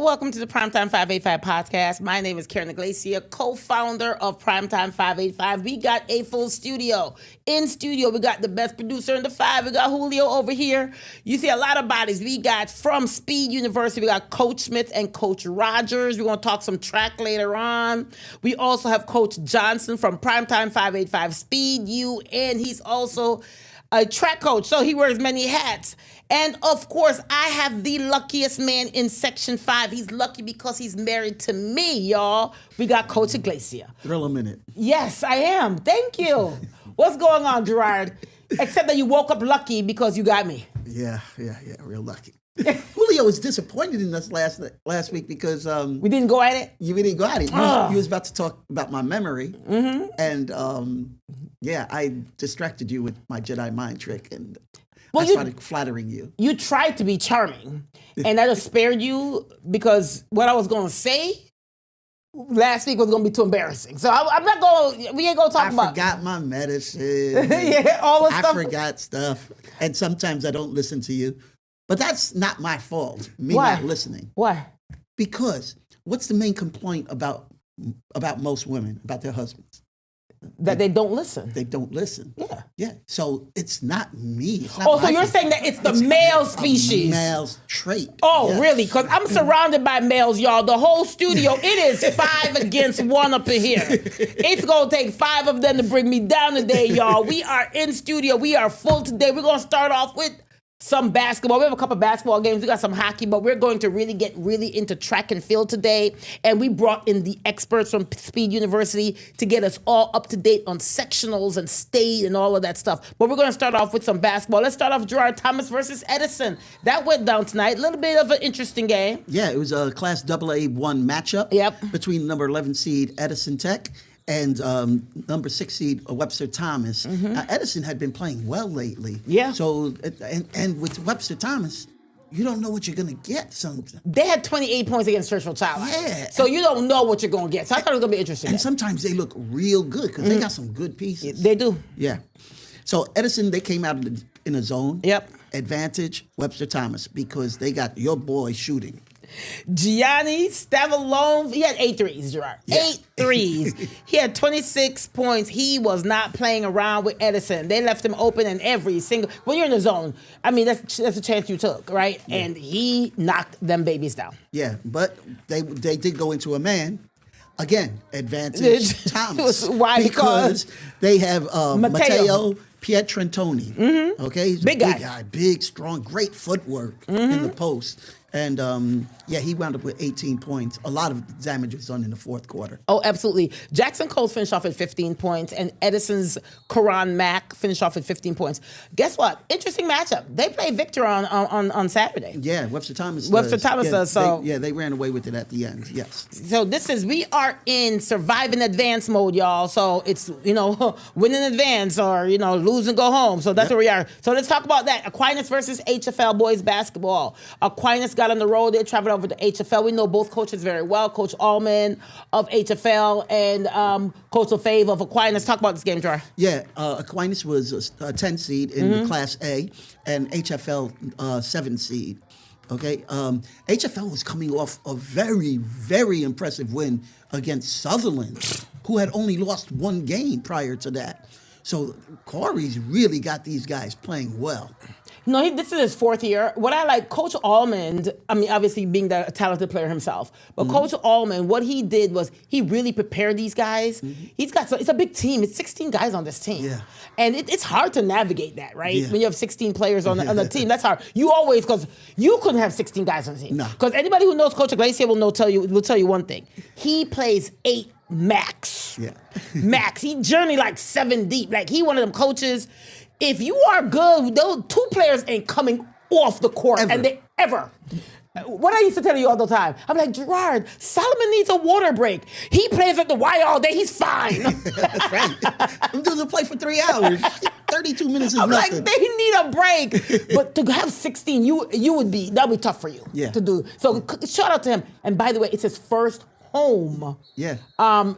Welcome to the Primetime 585 podcast. My name is Karen Iglesia, co-founder of Primetime 585. We got a full studio. In studio, we got the best producer in the five. We got Julio over here. You see a lot of bodies. We got from Speed University, we got Coach Smith and Coach Rogers. We're going to talk some track later on. We also have Coach Johnson from Primetime 585 Speed U, and he's also a track coach, so he wears many hats. And of course, I have the luckiest man in Section 5. He's lucky because he's married to me, y'all. We got Coach Iglesia. Thrill a minute. Yes, I am. Thank you. What's going on, Gerard? Except that you woke up lucky because you got me. Yeah, real lucky. Julio was disappointed in us last week because we didn't go at it. We didn't go at it. You was about to talk about my memory, and I distracted you with my Jedi mind trick, and I started flattering you. You tried to be charming, and I just spared you because what I was going to say last week was going to be too embarrassing. So I'm not going. We ain't going to talk about. I forgot my medicine. Yeah, all the stuff. I forgot stuff, and sometimes I don't listen to you. But that's not my fault, Why? Not listening. Why? Because what's the main complaint about most women, about their husbands? That they don't listen. They don't listen. Yeah. Yeah. So it's not me. It's not so you're saying that it's the male species. Male's trait. Oh, yes. Really? Because I'm surrounded by males, y'all. The whole studio, it is 5 against 1 up in here. It's going to take 5 of them to bring me down today, y'all. We are in studio. We are full today. We're going to start off with some basketball. We have a couple of basketball games. We got some hockey, but we're going to really get into track and field today. And we brought in the experts from Speed University to get us all up to date on sectionals and state and all of that stuff. But we're going to start off with some basketball. Let's start off Gerard Thomas versus Edison. That went down tonight. A little bit of an interesting game. Yeah, it was a Class AA1 matchup between number 11 seed Edison Tech and number 6 seed Webster Thomas. Now, Edison had been playing well lately. Yeah. So, and with Webster Thomas, you don't know what you're going to get. They had 28 points against Churchville Child. Yeah. So you don't know what you're going to get. So I thought it was going to be interesting. And sometimes they look real good because they got some good pieces. They do. Yeah. So Edison, they came out in a zone. Yep. Advantage, Webster Thomas, because they got your boy shooting. Gianni Stavolone, he had 8 threes, Gerard. Yeah. 8 threes. He had 26 points. He was not playing around with Edison. They left him open in every single. When you're in the zone, I mean, that's a chance you took, right? Yeah. And he knocked them babies down. Yeah, but they did go into a man. Again, advantage Thomas. Why? Because they have Matteo Pietrantoni. Okay, he's big guy, big, strong, great footwork in the post. And, he wound up with 18 points. A lot of damage was done in the fourth quarter. Oh, absolutely. Jackson Cole finished off at 15 points, and Edison's Karan Mack finished off at 15 points. Guess what? Interesting matchup. They play Victor on Saturday. Yeah, Webster Thomas does. Webster Thomas does. So they ran away with it at the end, yes. So we are in survive in advance mode, y'all. So it's, win in advance or, lose and go home. So that's where we are. So let's talk about that. Aquinas versus HFL boys basketball. Aquinas got on the road. They traveled over to HFL. We know both coaches very well. Coach Allman of HFL and Coach Lefebvre of Aquinas. Talk about this game, Jar. Yeah, Aquinas was a 10 seed in the Class A and HFL 7 seed. Okay, HFL was coming off a very, very impressive win against Sutherland, who had only lost 1 game prior to that. So Corey's really got these guys playing well. No, this is his 4th year. What I like, Coach Allman, I mean, obviously being the talented player himself, but Coach Allman, what he did was he really prepared these guys. He's got, it's a big team. It's 16 guys on this team. Yeah. And it's hard to navigate that, right? Yeah. When you have 16 players on the team, that's hard. You always, because you couldn't have 16 guys on the team. No. Because anybody who knows Coach Iglesia will tell you one thing. He plays 8 max. Yeah. Max. He journeyed like 7 deep. Like he one of them coaches. If you are good, those 2 players ain't coming off the court. Ever. And they ever. What I used to tell you all the time, I'm like, Gerard, Solomon needs a water break. He plays at the Y all day. He's fine. That's right. Them dudes will play for 3 hours. 32 minutes is I'm nothing. like, they need a break. But to have 16, that'd be tough for you to do. So shout out to him. And by the way, it's his first home Yeah.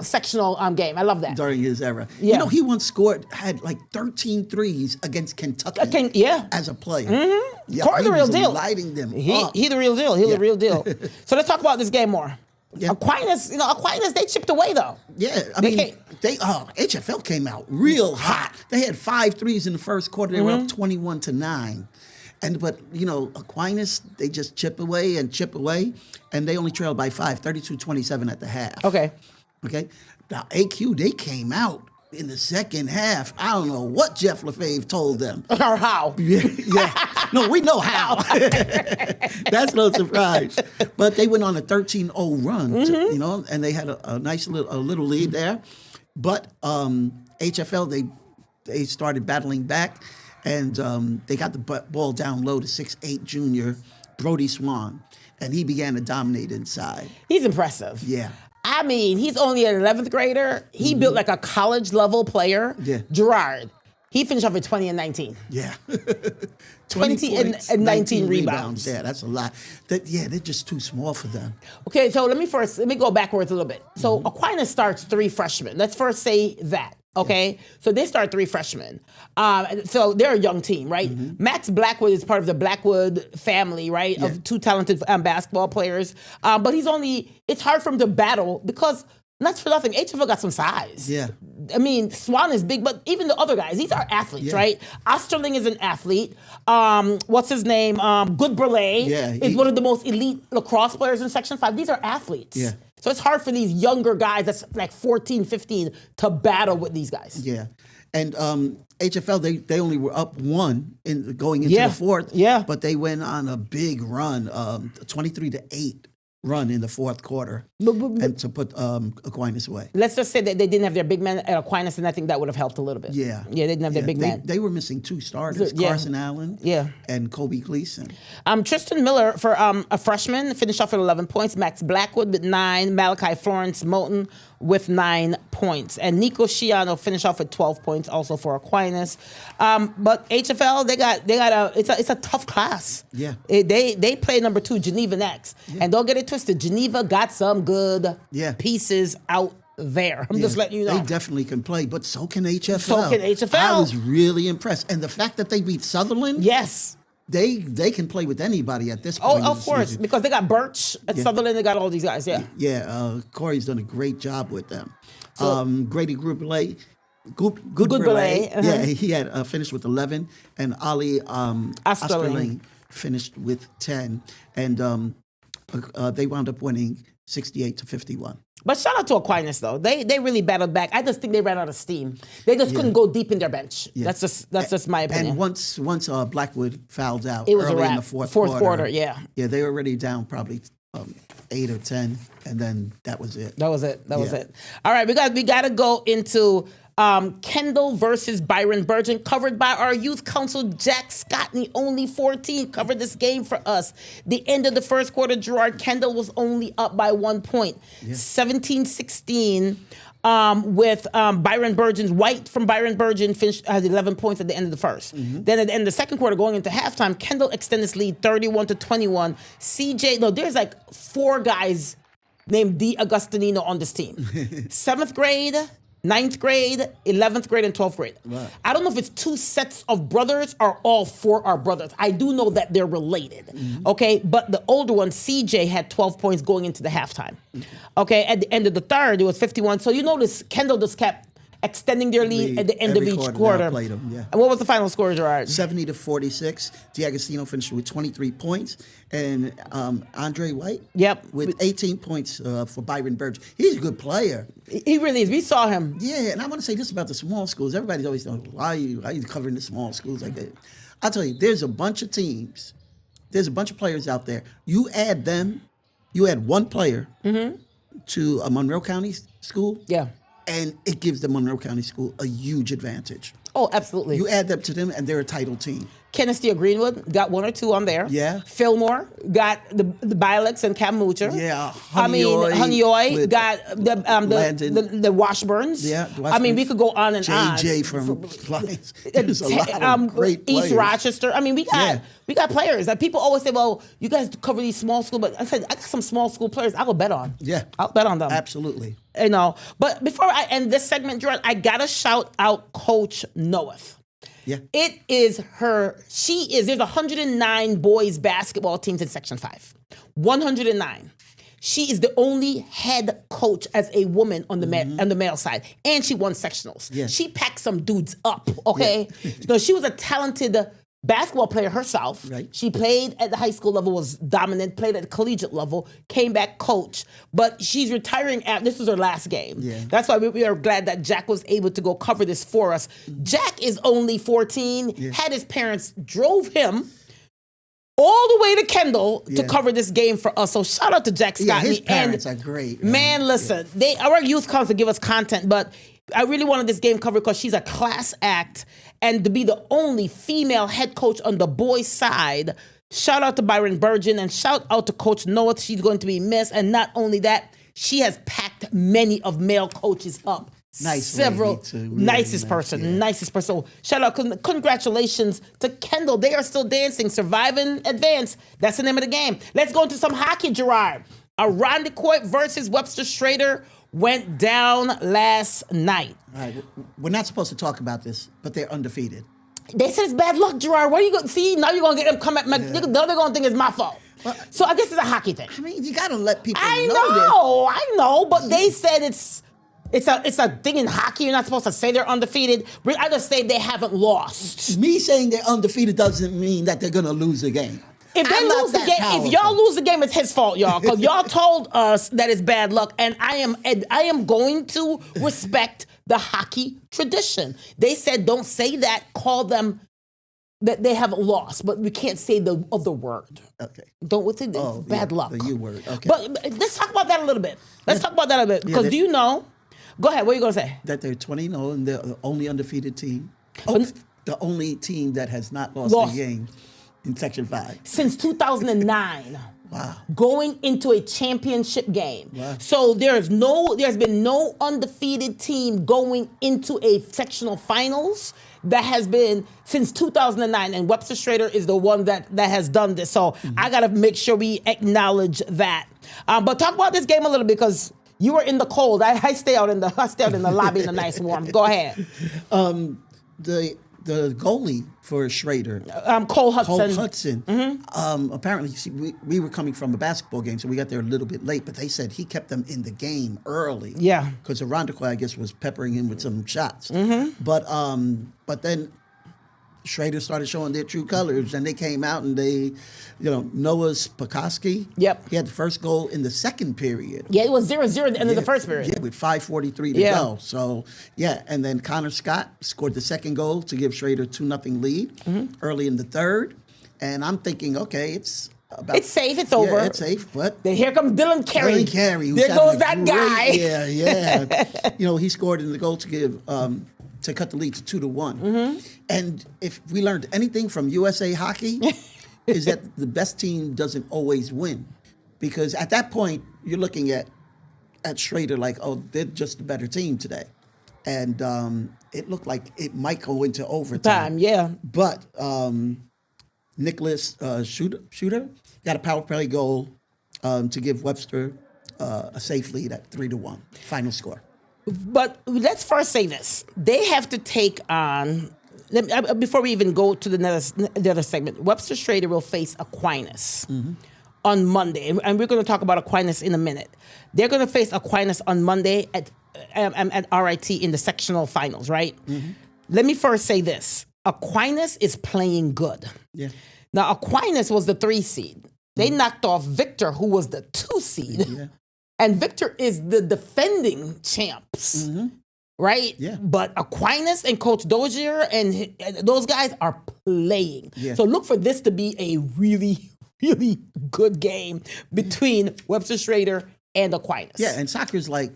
sectional game. I love that. During his era. Yeah. You know, he once had like 13 threes against Kentucky Yeah. as a player. Yeah, Corey he the real was deal. lighting them He up. the real deal. He the Yeah. real deal. So let's talk about this game more. Yeah. Aquinas, they chipped away though. Yeah, I They mean, HFL came out real hot. They had 5 threes in the first quarter. They were up 21-9. But Aquinas, they just chip away, and they only trailed by 5, 32-27 at the half. Okay. Now AQ, they came out in the second half. I don't know what Jeff LaFave told them. Or how. Yeah. No, we know how. That's no surprise. But they went on a 13-0 run, and they had a nice little lead there. But HFL, they started battling back, and they got the ball down low to 6'8" junior Brody Swan, and he began to dominate inside. He's impressive. Yeah. I mean, he's only an 11th grader. He built like a college level player. Yeah. Gerard, he finished off at 20 and 19. Yeah. 20 points, and 19 rebounds. Yeah, that's a lot. They're just too small for them. Okay, so let me go backwards a little bit. So Aquinas starts 3 freshmen. Let's first say that. Okay, so they start 3 freshmen. So they're a young team, right? Max Blackwood is part of the Blackwood family, right? Yeah. Of 2 talented basketball players. But it's hard for him to battle because, not for nothing, HFL got some size. Yeah. I mean, Swan is big, but even the other guys, these are athletes, Yeah. right? Osterling is an athlete. What's his name? Good Burley is one of the most elite lacrosse players in Section 5. These are athletes. Yeah. So it's hard for these younger guys that's like 14, 15 to battle with these guys. Yeah. And HFL, they only were up 1 going into the fourth. Yeah. But they went on a big run, 23-8 run in the fourth quarter, and to put Aquinas away. Let's just say that they didn't have their big man at Aquinas, and I think that would have helped a little bit. Yeah. Yeah, they didn't have their big man. They were missing 2 starters, Yeah. Carson Allen and Kobe Gleason. Tristan Miller, for a freshman, finished off with 11 points. Max Blackwood with 9. Malachi Florence Moulton with 9 points. And Nico Schiano finished off with 12 points also for Aquinas. But HFL, it's a tough class. Yeah. They play number 2, Geneva next. And don't get it twisted, Geneva got some good pieces out there. I'm just letting you know. They definitely can play, but so can HFL. I was really impressed. And the fact that they beat Sutherland, yes. They can play with anybody at this point. Oh, of course, because they got Birch at Sutherland. They got all these guys. Yeah. Yeah. Corey's done a great job with them. Grady Goodberlay. Yeah, he had finished with 11, and Ali Osterling finished with 10, and they wound up winning 68-51. But shout out to Aquinas though. They really battled back. I just think they ran out of steam. They just couldn't go deep in their bench. Yeah. That's just my opinion. And once Blackwood fouled out it was early a wrap. in the fourth quarter, yeah. Yeah, they were already down probably 8 or 10, and then that was it. That was it. All right, we got to go into Kendall versus Byron Burgeon, covered by our youth counsel, Jack Scottney, only 14, covered this game for us. The end of the first quarter, Gerard Kendall was only up by 1 point, 17-16, with Byron Burgeon's White from Byron Burgeon has 11 points at the end of the first. Then at the end of the second quarter, going into halftime, Kendall extended his lead 31-21. There's like 4 guys named D. Agustinino on this team. 7th grade, 9th grade, 11th grade, and 12th grade. Right. I don't know if it's 2 sets of brothers or all 4 are brothers. I do know that they're related, okay? But the older one, CJ, had 12 points going into the halftime. Okay, at the end of the third, it was 51. So you notice Kendall just kept extending their lead at the end of each quarter. Yeah. And what was the final score, Gerard? 70-46. D'Agostino finished with 23 points, and Andre White with 18 points for Byron Burge. He's a good player. He really is. We saw him. Yeah, and I want to say this about the small schools. Everybody's always saying, why are you covering the small schools like that? I'll tell you, there's a bunch of teams, there's a bunch of players out there. You add one player to a Monroe County school. Yeah. And it gives the Monroe County School a huge advantage. Oh, absolutely. You add them to them, and they're a title team. Kennestia Greenwood got 1 or 2 on there. Yeah. Fillmore got the Bilex and Cam Moocher. Yeah. Honey got Landon. the Washburns. Yeah, the I mean, we Washburns. could go on and on. JJ from Lions. There's a lot of great East players. Rochester. I mean, we got players. Like, people always say, well, you guys cover these small school, but I said, I got some small school players I will bet on. Yeah. I'll bet on them. Absolutely. You know, but before I end this segment, Gerard, I gotta shout out Coach Noeth. Yeah. There's 109 boys basketball teams in Section 5. 109. She is the only head coach as a woman on the male side. And she won sectionals. Yeah. She packed some dudes up, okay? So she was a talented basketball player herself. Right. She played at the high school level, was dominant, played at the collegiate level, came back coach, but she's retiring this was her last game. Yeah. That's why we are glad that Jack was able to go cover this for us. Jack is only 14, had his parents drove him all the way to Kendall to cover this game for us. So shout out to Jack Scott. Yeah, his parents are great. Man, listen, our youth comes to give us content, but I really wanted this game covered because she's a class act, and to be the only female head coach on the boys' side. Shout out to Byron Burgeon and shout out to Coach Noah. She's going to be missed. And not only that, she has packed many of male coaches up. Nicest person. So shout out, congratulations to Kendall. They are still dancing, survive and advance. That's the name of the game. Let's go into some hockey, Gerard. Arondequoit versus Webster Schrader went down last night. All right, we're not supposed to talk about this, but they're undefeated. They said it's bad luck, Gerard. What are you going to see? Now you're going to get them come at me. They're going to think it's my fault. So I guess it's a hockey thing. I mean, you got to let people I know, but they said it's a thing in hockey. You're not supposed to say they're undefeated. I just say they haven't lost. Me saying they're undefeated doesn't mean that they're going to lose a game. If they lose the game, if y'all lose the game, it's his fault, y'all. Because y'all told us that it's bad luck, and I am going to respect the hockey tradition. They said don't say that. Call them that they have lost, but we can't say the other word. Okay. Don't say bad luck. The U word. Okay. But let's talk about that a little bit. Because do you know? Go ahead. What are you gonna say? That they're 20-0 and they're the only undefeated team. The only team that has not lost a game in Section 5. Since 2009. Wow. Going into a championship game. Wow. So there's been no undefeated team going into a sectional finals that has been since 2009, and Webster Schrader is the one that has done this. So I got to make sure we acknowledge that. But talk about this game a little bit, because you were in the cold. I stay out in the lobby in the nice warm. Go ahead. The goalie for Schrader, Cole Hudson. Apparently, we were coming from a basketball game, so we got there a little bit late. But they said he kept them in the game early. Yeah, because Arondequoit, I guess, was peppering him with some shots. But then Schrader started showing their true colors, and they came out and they, Noah Spakoski. Yep. He had the first goal in the second period. Yeah, it was 0-0 at the end of the first period. Yeah, with 5:43 to go. So, and then Connor Scott scored the second goal to give Schrader 2-0 lead early in the third. And I'm thinking, okay, it's safe, it's over. Yeah, it's safe, but then here comes Dylan Carey. There goes that guy. Yeah. He scored in the goal to give to cut the lead to 2-1. And if we learned anything from USA Hockey, is that the best team doesn't always win, because at that point you're looking at Schrader like, oh, they're just a better team today, and it looked like it might go into overtime. But Nicholas Shooter got a power play goal to give Webster a safe lead at 3-1 final score. But let's first say this. They have to take on, before we even go to the other segment, Webster Schrader will face Aquinas on Monday. And we're going to talk about Aquinas in a minute. They're going to face Aquinas on Monday at RIT in the sectional finals, right? Let me first say this. Aquinas is playing good. Yeah. Now, Aquinas was the 3 seed. They knocked off Victor, who was the 2 seed. Yeah. And Victor is the defending champs, right? Yeah. But Aquinas and Coach Dozier and those guys are playing. Yeah. So look for this to be a really, really good game between Webster Schrader and Aquinas. Yeah, and soccer's like,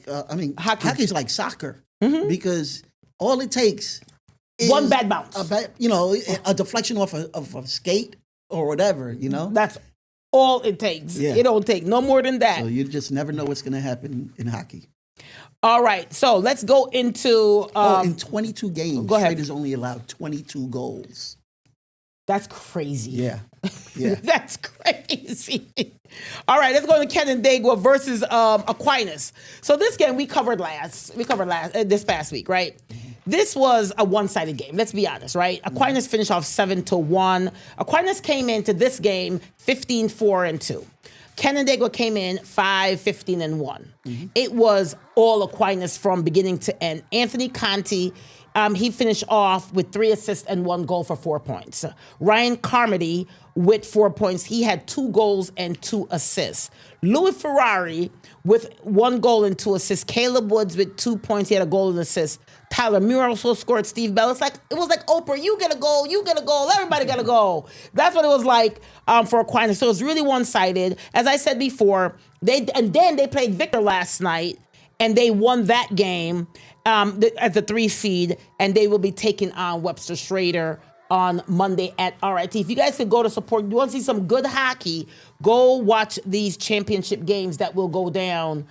hockey's like soccer, because all it takes One bad bounce. A deflection off of a skate or whatever, That's all it takes. Yeah. It don't take no more than that. So you just never know what's going to happen in hockey. All right, so let's go into... in 22 games, Raiders only allowed 22 goals. That's crazy. Yeah. That's crazy. All right, let's go to Canandaigua versus Aquinas. So this game we covered this past week, right? This was a one-sided game. Let's be honest, right? Aquinas finished off 7-1. Aquinas came into this game 15-4-2. Canandaigua came in 5-15-1. It was all Aquinas from beginning to end. Anthony Conti, he finished off with 3 assists and 1 goal for 4 points. Ryan Carmody with 4 points. He had 2 goals and 2 assists. Louis Ferrari with 1 goal and 2 assists. Caleb Woods with 2 points. He had a goal and assist. Tyler Muir also scored. Steve Bell. It was like Oprah. You get a goal. You get a goal. Everybody got a goal. That's what it was like for Aquinas. So it was really one-sided. As I said before, then they played Victor last night, and they won that game at the 3 seed, and they will be taking on Webster Schrader on Monday at RIT. If you guys could go to support, you want to see some good hockey, go watch these championship games that will go down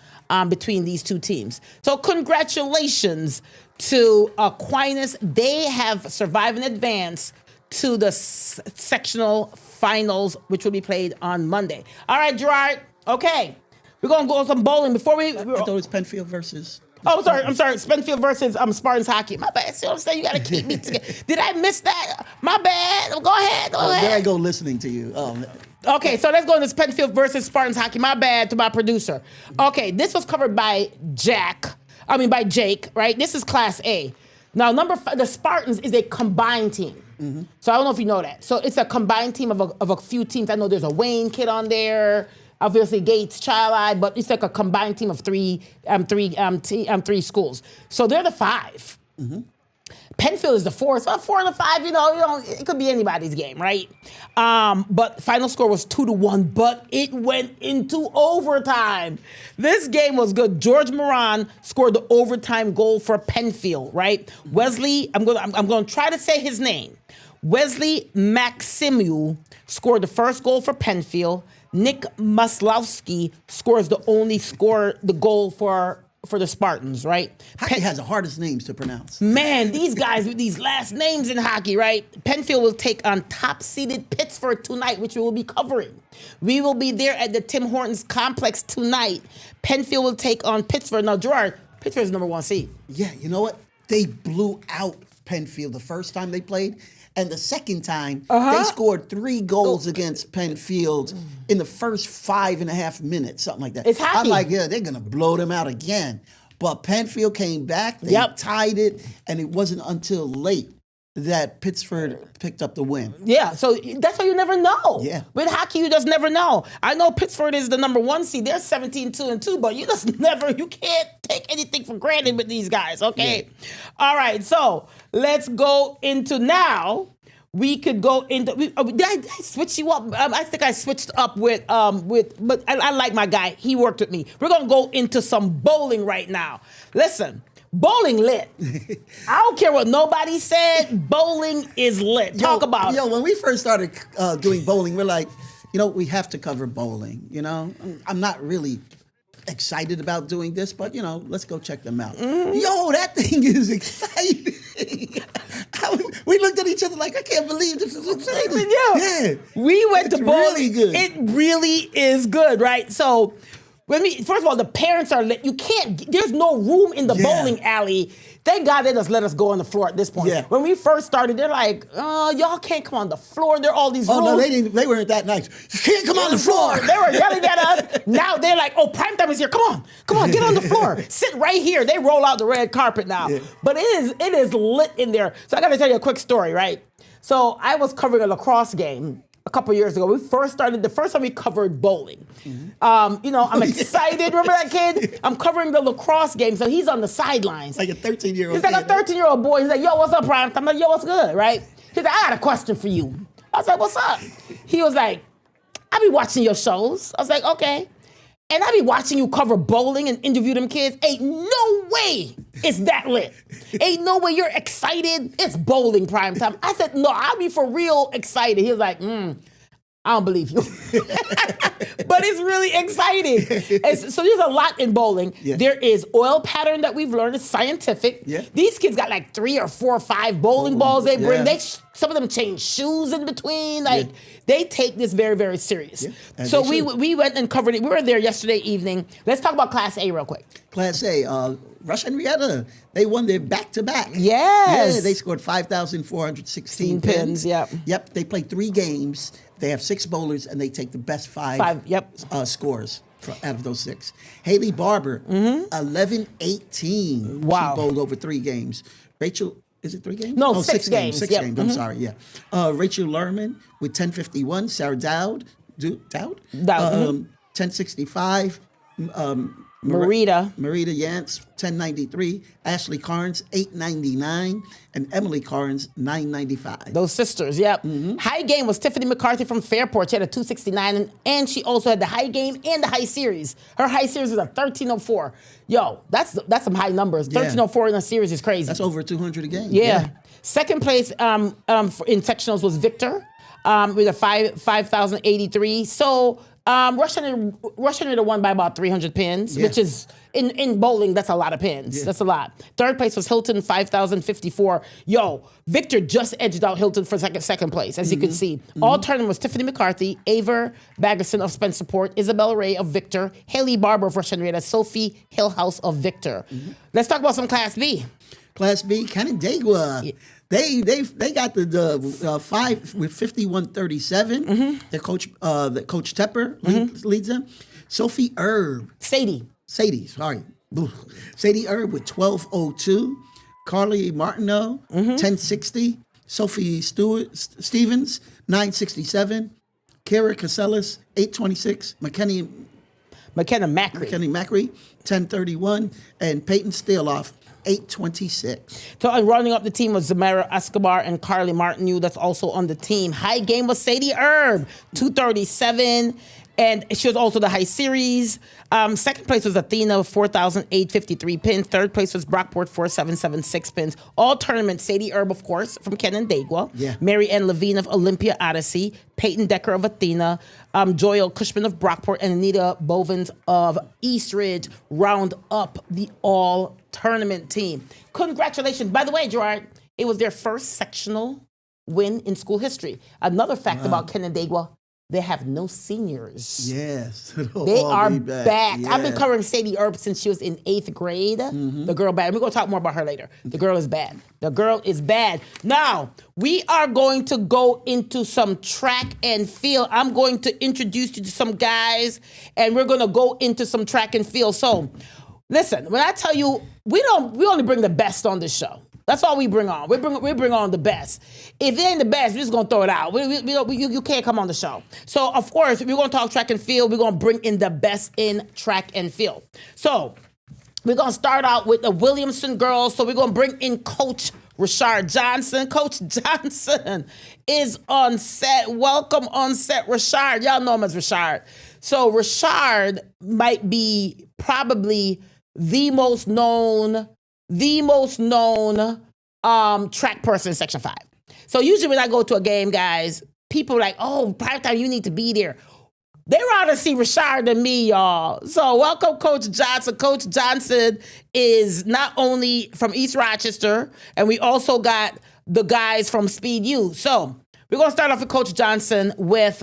between these two teams. So congratulations to Aquinas. They have survived in advance to the sectional finals, which will be played on Monday. All right, Gerard. Okay. We're going to go some bowling before we... I thought it was Penfield versus... Oh, I'm sorry. Spenfield versus Spartans hockey. My bad. See what I'm saying? You got to keep me together. Did I miss that? My bad. Go ahead. There I go listening to you. Okay, so let's go into Spenfield versus Spartans hockey. My bad to my producer. Okay, this was covered by by Jake, right? This is Class A. Now, the Spartans is a combined team. Mm-hmm. So I don't know if you know that. So it's a combined team of a few teams. I know there's a Wayne kid on there. Obviously, Gates, Child-Eye, but it's like a combined team of three schools. So they're the 5. Mm-hmm. Penfield is the 4. So 4 and a 5, it could be anybody's game, right? But final score was 2-1, but it went into overtime. This game was good. George Moran scored the overtime goal for Penfield, right? Wesley, I'm going to try to say his name. Wesley Maximiu scored the first goal for Penfield. Nick Maslowski scores the goal for the Spartans, right? Hockey has the hardest names to pronounce. Man, these guys with these last names in hockey, right? Penfield will take on top-seeded Pittsburgh tonight, which we will be covering. We will be there at the Tim Hortons complex tonight. Penfield will take on Pittsburgh. Now, Gerard, Pittsburgh's number 1 seed. Yeah, you know what? They blew out Penfield the first time they played. And the second time, they scored 3 goals against Penfield in the first 5.5 minutes, something like that. It's hockey. I'm like, yeah, they're going to blow them out again. But Penfield came back, they tied it, and it wasn't until late that Pittsburgh picked up the win. Yeah, so that's why you never know. Yeah. With hockey, you just never know. I know Pittsburgh is the number 1 seed. They're 17-2-2, but you can't take anything for granted with these guys, okay? Yeah. All right, so let's go into now. We could go into. Did I switch you up? I think I switched up with. But I like my guy. He worked with me. We're gonna go into some bowling right now. Listen. Bowling lit. I don't care what nobody said. Bowling is lit. Talk about it. When we first started doing bowling, we're like, we have to cover bowling. I'm not really excited about doing this, but let's go check them out. Mm-hmm. That thing is exciting. We looked at each other like, I can't believe this is exciting. Yeah. We went to bowling. Really good. It really is good, right? So. First of all, the parents are lit. There's no room in the bowling alley. Thank God they just let us go on the floor at this point. Yeah. When we first started, they're like, oh, y'all can't come on the floor. There are all these rules. Oh, no, they weren't that nice. You can't come on the floor. They were yelling at us. Now they're like, oh, Primetime is here. Come on, get on the floor. Sit right here. They roll out the red carpet now. Yeah. But it is lit in there. So I got to tell you a quick story, right? So I was covering a lacrosse game a couple years ago. The first time we covered bowling. Mm-hmm. I'm excited. Remember that kid? I'm covering the lacrosse game, so he's on the sidelines. Like a 13-year-old He's like a 13-year-old boy. He's like, yo, what's up, Brian? I'm like, yo, what's good, right? He's like, I got a question for you. I was like, what's up? He was like, I be watching your shows. I was like, okay. And I be watching you cover bowling and interview them kids. Ain't no way It's that lit. Ain't no way you're excited. It's bowling prime time. I said, no, I'll be for real excited. He was like, I don't believe you. But it's really exciting. So there's a lot in bowling. Yeah. There is oil pattern that we've learned is scientific. Yeah. These kids got like 3 or 4 or 5 bowling balls they bring. Yeah. Some of them change shoes in between. Like they take this very, very serious. Yeah. So we went and covered it. We were there yesterday evening. Let's talk about Class A real quick. Class A, Rush Henrietta, they won their back-to-back. Yes. Yeah, they scored 5,416 pins, yep. Yep, they played 3 games. They have 6 bowlers, and they take the best 5 scores out of those 6. Haley Barber, 11-18. Wow. She bowled over 3 games. Rachel, is it 3 games? No, 6 games. 6 games, I'm sorry, yeah. Rachel Lerman with 10-51. Sarah Dowd, 10-65. Marita Yance, 1093, Ashley Carnes, 899, and Emily Carnes, 995. Those sisters, yep. High game was Tiffany McCarthy from Fairport. She had a 269, and she also had the high game and the high series. Her high series is a 1304. Yo, that's some high numbers. 1304 in a series is crazy. That's over 200 a game. Yeah. Second place in sectionals was Victor with a 5,083. So Russian won by about 300 pins, which is, in bowling, that's a lot of pins. That's a lot. Third place was Hilton, 5,054. Yo, Victor just edged out Hilton for second place, as you can see. All tournament was Tiffany McCarthy, Aver Bagerson of Spencerport, Isabella Ray of Victor, Haley Barber of Russian Henrietta, Sophie Hillhouse of Victor. Let's talk about some Class B. Class B, Canandaigua. Yeah. They got the 5 with 51-37. Their coach Tepper leads them. Sophie Erb. Sadie, sorry. Sadie Erb with 1202. Carly Martineau, 1060. Sophie Stevens, 967. Kara Casellas, 826. McKenna Macri, 1031. And Peyton Staloff, 826. So running up the team was Zamara Escobar and Carly Martineau. That's also on the team. High game was Sadie Erb, 237. And she was also the high series. Second place was Athena, 4,853 pins. Third place was Brockport, 4,776 pins. All tournaments, Sadie Erb, of course, from Canandaigua. Yeah. Mary Ann Levine of Olympia Odyssey. Peyton Decker of Athena. Joyelle Cushman of Brockport. And Anita Bovins of Eastridge round up the all tournament team. Congratulations. By the way, Gerard, it was their first sectional win in school history. Another fact about Canandaigua, they have no seniors. Yes. They are back. Yeah. I've been covering Sadie Erb since she was in 8th grade. The girl bad. We're going to talk more about her later. The girl is bad. The girl is bad. Now, we are going to go into some track and field. I'm going to introduce you to some guys, and we're going to go into some track and field. So, listen, when I tell you, we only bring the best on this show. That's all we bring on. We bring on the best. If it ain't the best, we're just gonna throw it out. You can't come on the show. So of course, we're gonna talk track and field. We're gonna bring in the best in track and field. So we're gonna start out with the Williamson girls. So we're gonna bring in Coach Rashard Johnson. Coach Johnson is on set. Welcome on set, Rashard. Y'all know him as Rashard. So Rashard might be probably the most known track person in Section 5. So usually when I go to a game, guys, people are like, oh, Primetime, you need to be there. They rather see Rashard than me, y'all. So welcome, Coach Johnson. Coach Johnson is not only from East Rochester, and we also got the guys from Speed U. So we're going to start off with Coach Johnson with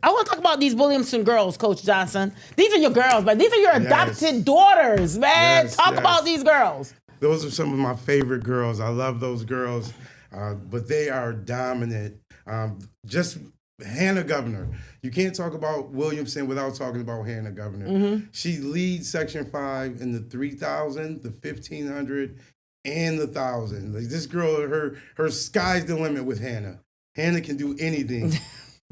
I want to talk about these Williamson girls, Coach Johnson. These are your girls, man. These are your adopted daughters, man. Talk about these girls. Those are some of my favorite girls. I love those girls, but they are dominant. Just Hannah Governor. You can't talk about Williamson without talking about Hannah Governor. She leads Section 5 in the 3,000, the 1,500, and the 1,000. Like this girl, her sky's the limit with Hannah. Hannah can do anything.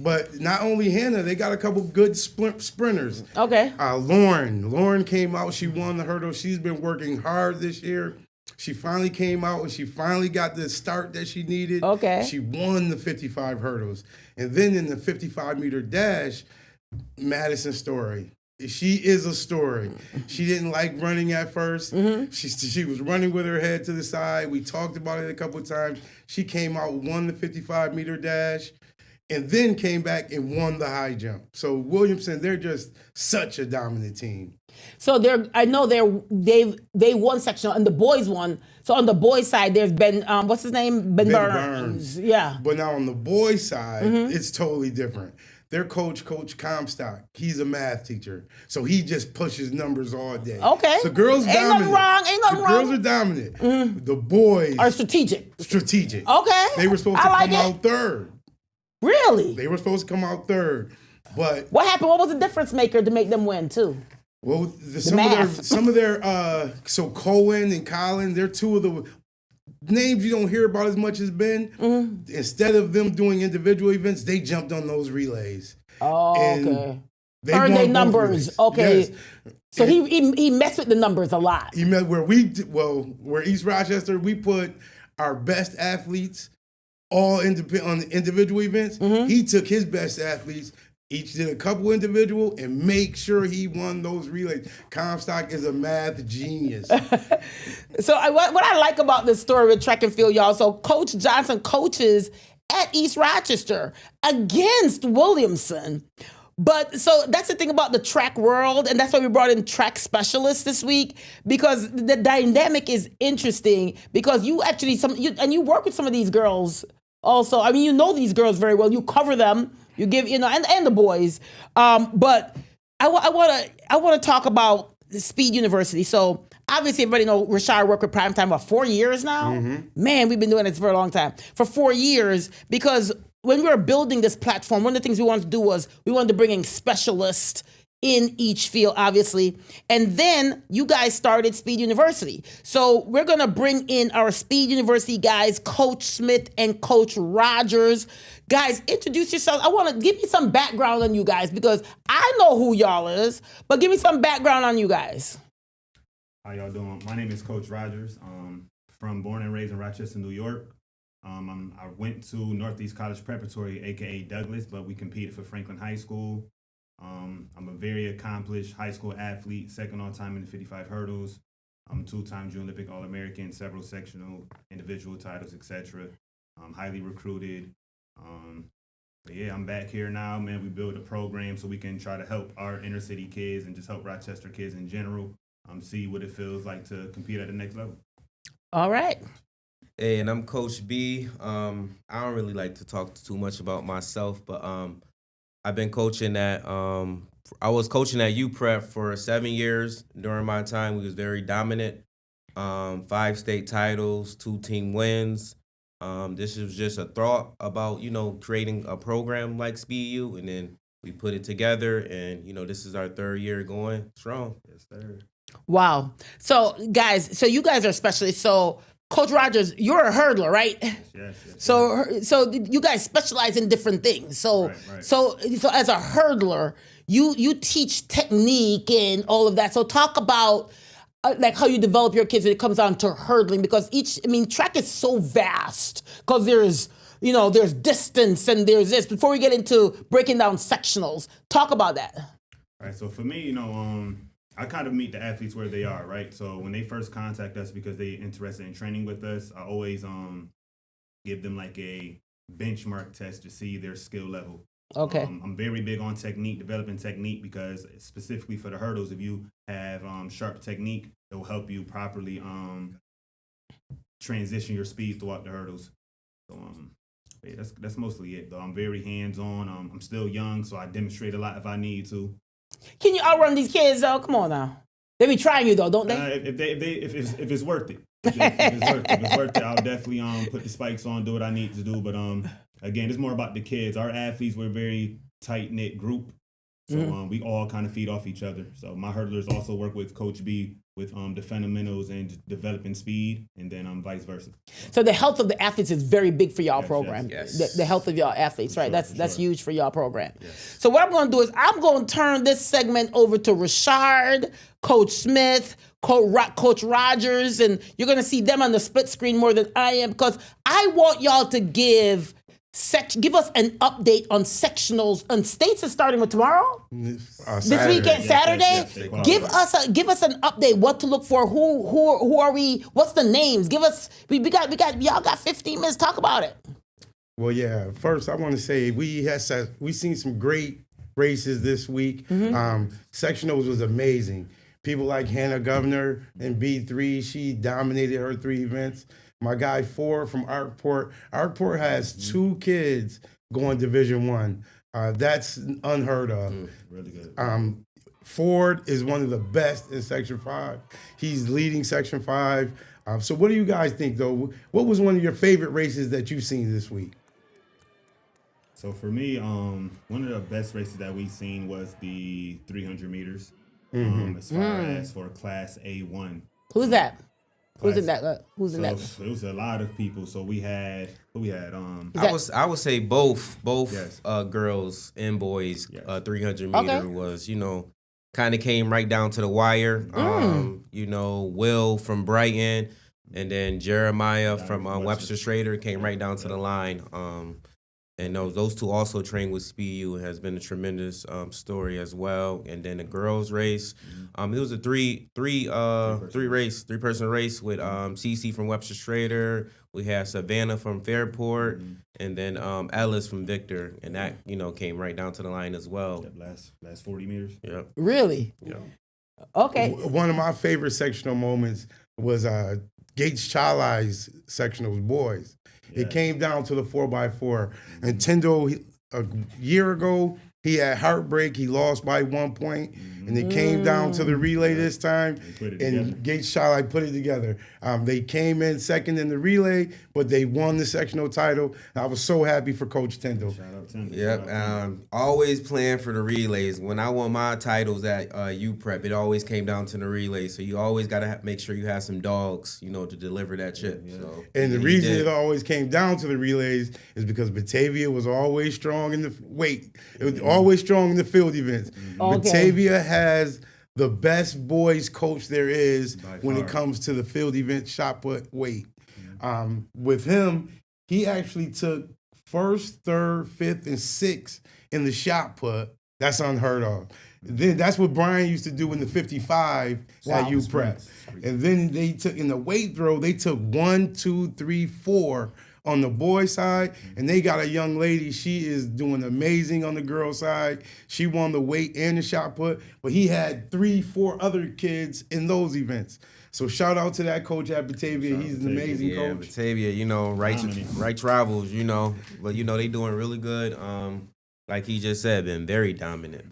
But not only Hannah, they got a couple good sprinters. Okay. Lauren came out. She won the hurdle. She's been working hard this year. She finally came out and she finally got the start that she needed. Okay. She won the 55 hurdles. And then in the 55-meter dash, Madison Story. she is a story. She didn't like running at first. She was running with her head to the side. We talked about it a couple of times. She came out, won the 55-meter dash, and then came back and won the high jump. So Williamson, they're just such a dominant team. So they won sectional and the boys won. So on the boys side, there's Ben, what's his name? Ben Burns. Yeah. But now on the boys side, it's totally different. Their Coach Comstock, he's a math teacher. So he just pushes numbers all day. Okay. The girls Ain't dominant. nothing wrong. Ain't nothing wrong. The girls are dominant. The boys Are strategic. Okay. They were supposed to come out third. Really? They were supposed to come out third. But what happened? What was the difference maker to make them win too? Well, some of their so Cohen and Colin, they're two of the names you don't hear about as much as Ben. Instead of them doing individual events, they jumped on those relays. Oh, okay. They earned their won both numbers. relays. Okay. Yes. So he messed with the numbers a lot. He met where East Rochester, we put our best athletes all on the individual events. He took his best athletes. Each did a couple individual and make sure he won those relays. Comstock is a math genius. So what I like about this story with track and field, y'all, so Coach Johnson coaches at East Rochester against Williamson. But so that's the thing about the track world, and that's why we brought in track specialists this week, because the dynamic is interesting, because you actually, you work with some of these girls also. I mean, you know these girls very well. You cover them. You give, and the boys. But I want to talk about Speed University. So obviously everybody knows Rashard worked with Primetime about 4 years now. Man, we've been doing this for a long time. For 4 years, because when we were building this platform, one of the things we wanted to do was we wanted to bring in specialists in each field, obviously. And then you guys started Speed University. So we're going to bring in our Speed University guys, Coach Smith and Coach Rogers. Guys, introduce yourselves. I want to give me some background on you guys, because I know who y'all is, but give me some background on you guys. How y'all doing? My name is Coach Rogers. From born and raised in Rochester, New York. I went to Northeast College Preparatory, aka Douglas, but we competed for Franklin High School. I'm a very accomplished high school athlete, second all time in the 55 hurdles. I'm a two-time Junior Olympic All-American, several sectional, individual titles, etc. I'm highly recruited. But yeah, I'm back here now, man. We built a program so we can try to help our inner city kids and just help Rochester kids in general see what it feels like to compete at the next level. All right. Hey, and I'm Coach B. I don't really like to talk too much about myself, but I've been coaching at I was coaching at UPrep for 7 years. During my time, we was very dominant. 5 state titles, 2 team wins. This was just a thought about, creating a program like SpeedU, and then we put it together, and, this is our 3rd year going strong. Yes, sir. Wow. So, guys, you guys are specialists. So, Coach Rogers, you're a hurdler, right? Yes. So you guys specialize in different things. So, Right. so as a hurdler, you teach technique and all of that. So talk about like how you develop your kids when it comes down to hurdling, because track is so vast, because there's distance and there's this. Before we get into breaking down sectionals, talk about that. All right. So for me, I kind of meet the athletes where they are, right? So when they first contact us because they're interested in training with us, I always give them like a benchmark test to see their skill level. Okay. I'm very big on technique, developing technique, because specifically for the hurdles, if you have sharp technique, it will help you properly transition your speed throughout the hurdles. So yeah, that's mostly it, though. I'm very hands-on. I'm still young, so I demonstrate a lot if I need to. Can you outrun these kids though? Come on now. They be trying you though, don't they? If it's worth it. If it's worth it, I'll definitely put the spikes on, do what I need to do. But again, it's more about the kids. Our athletes, we're a very tight-knit group. So we all kind of feed off each other. So my hurdlers also work with Coach B with the fundamentals and developing speed, and then vice versa. So the health of the athletes is very big for y'all program. Yes. The health of y'all athletes, right? Sure, That's sure. huge for y'all program. Yes. So what I'm going to do is I'm going to turn this segment over to Rashard, Coach Smith, Coach Rogers, and you're going to see them on the split screen more than I am, because I want y'all to give Give us an update on sectionals. And states is starting with tomorrow. This weekend, Saturday. Yes, give us an update. What to look for? Who are we? What's the names? Give us. We got y'all got 15 minutes. Talk about it. Well, yeah. First, I want to say we seen some great races this week. Sectionals was amazing. People like Hannah Governor in B3, she dominated her 3 events. My guy Ford from Arkport. Arkport has 2 kids going Division 1. That's unheard of. Really good. Ford is one of the best in Section 5. He's leading Section 5. So what do you guys think, though? What was one of your favorite races that you've seen this week? So for me, one of the best races that we've seen was the 300 meters. As far as for Class A1. Who's that? Who's in Class- that? Who's in that? So it was a lot of people. So we had I would say both Yes. girls and boys. Yes. 300 meter Okay. was kind of came right down to the wire. Will from Brighton, and then Jeremiah from Webster Schrader came right down to the line. And those 2 also trained with SPU. It has been a tremendous story as well. And then the girls race, it was a three-person race with CC from Webster Schrader. We had Savannah from Fairport, and then Ellis from Victor, and that came right down to the line as well. last 40 meters. Yep. Really? Yeah. Okay. One of my favorite sectional moments was Gates Chalai's sectionals boys. It came down to the 4x4. And Tendo, a year ago, he had heartbreak. He lost by 1 point. And it came down to the relay this time. put it together. And Gates Chalai put it together. They came in second in the relay, but they won the sectional title. I was so happy for Coach Tendo. Shout out to him. Yep. Always playing for the relays. When I won my titles at UPrep, it always came down to the relays. So you always got to make sure you have some dogs, to deliver that chip. So And the he reason did. it always came down to the relays is because Batavia was always strong in the weight. It was always strong in the field events. Okay. Batavia has the best boys coach there is By when it far. comes to the field event shot put weight. With him, he actually took 1st, 3rd, 5th, and 6th in the shot put. That's unheard of. Then that's what Brian used to do in the 55 at UPrep. And then they took in the weight throw, they took 1, 2, 3, 4 on the boy side, and they got a young lady. She is doing amazing on the girl side. She won the weight and the shot put, but he had 3, 4 other kids in those events. So shout out to that coach at Batavia. He's an amazing Yeah, coach. Batavia, right travels, but they doing really good. Like he just said, been very dominant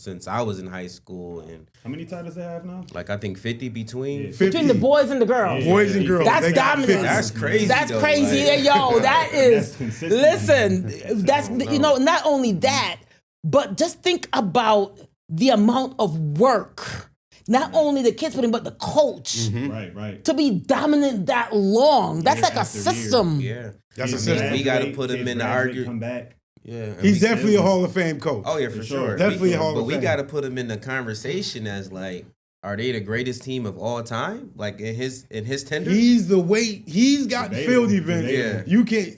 since I was in high school, and How many titles they have now? like I think 50 between. 50 Between the boys and the girls. boys and girls. That's they got dominant. 50. That's crazy. That's though, crazy. like- Yo, that is. consistency. Listen, that's not only that, but just think about the amount of work. Not only the kids putting, but the coach Right. to be dominant that long. That's Year like a after year. system. Yeah, That's a Kids system. We gotta graduate, put him kids in the graduate, argue. Come back. yeah. and He's we- definitely a Hall of Fame coach. Oh yeah, for sure. Definitely a Hall But of we Fame. got to put him in the conversation as like, are they the greatest team of all time? Like in his tender. He's the weight. He's got Debatable. field events. Yeah. You can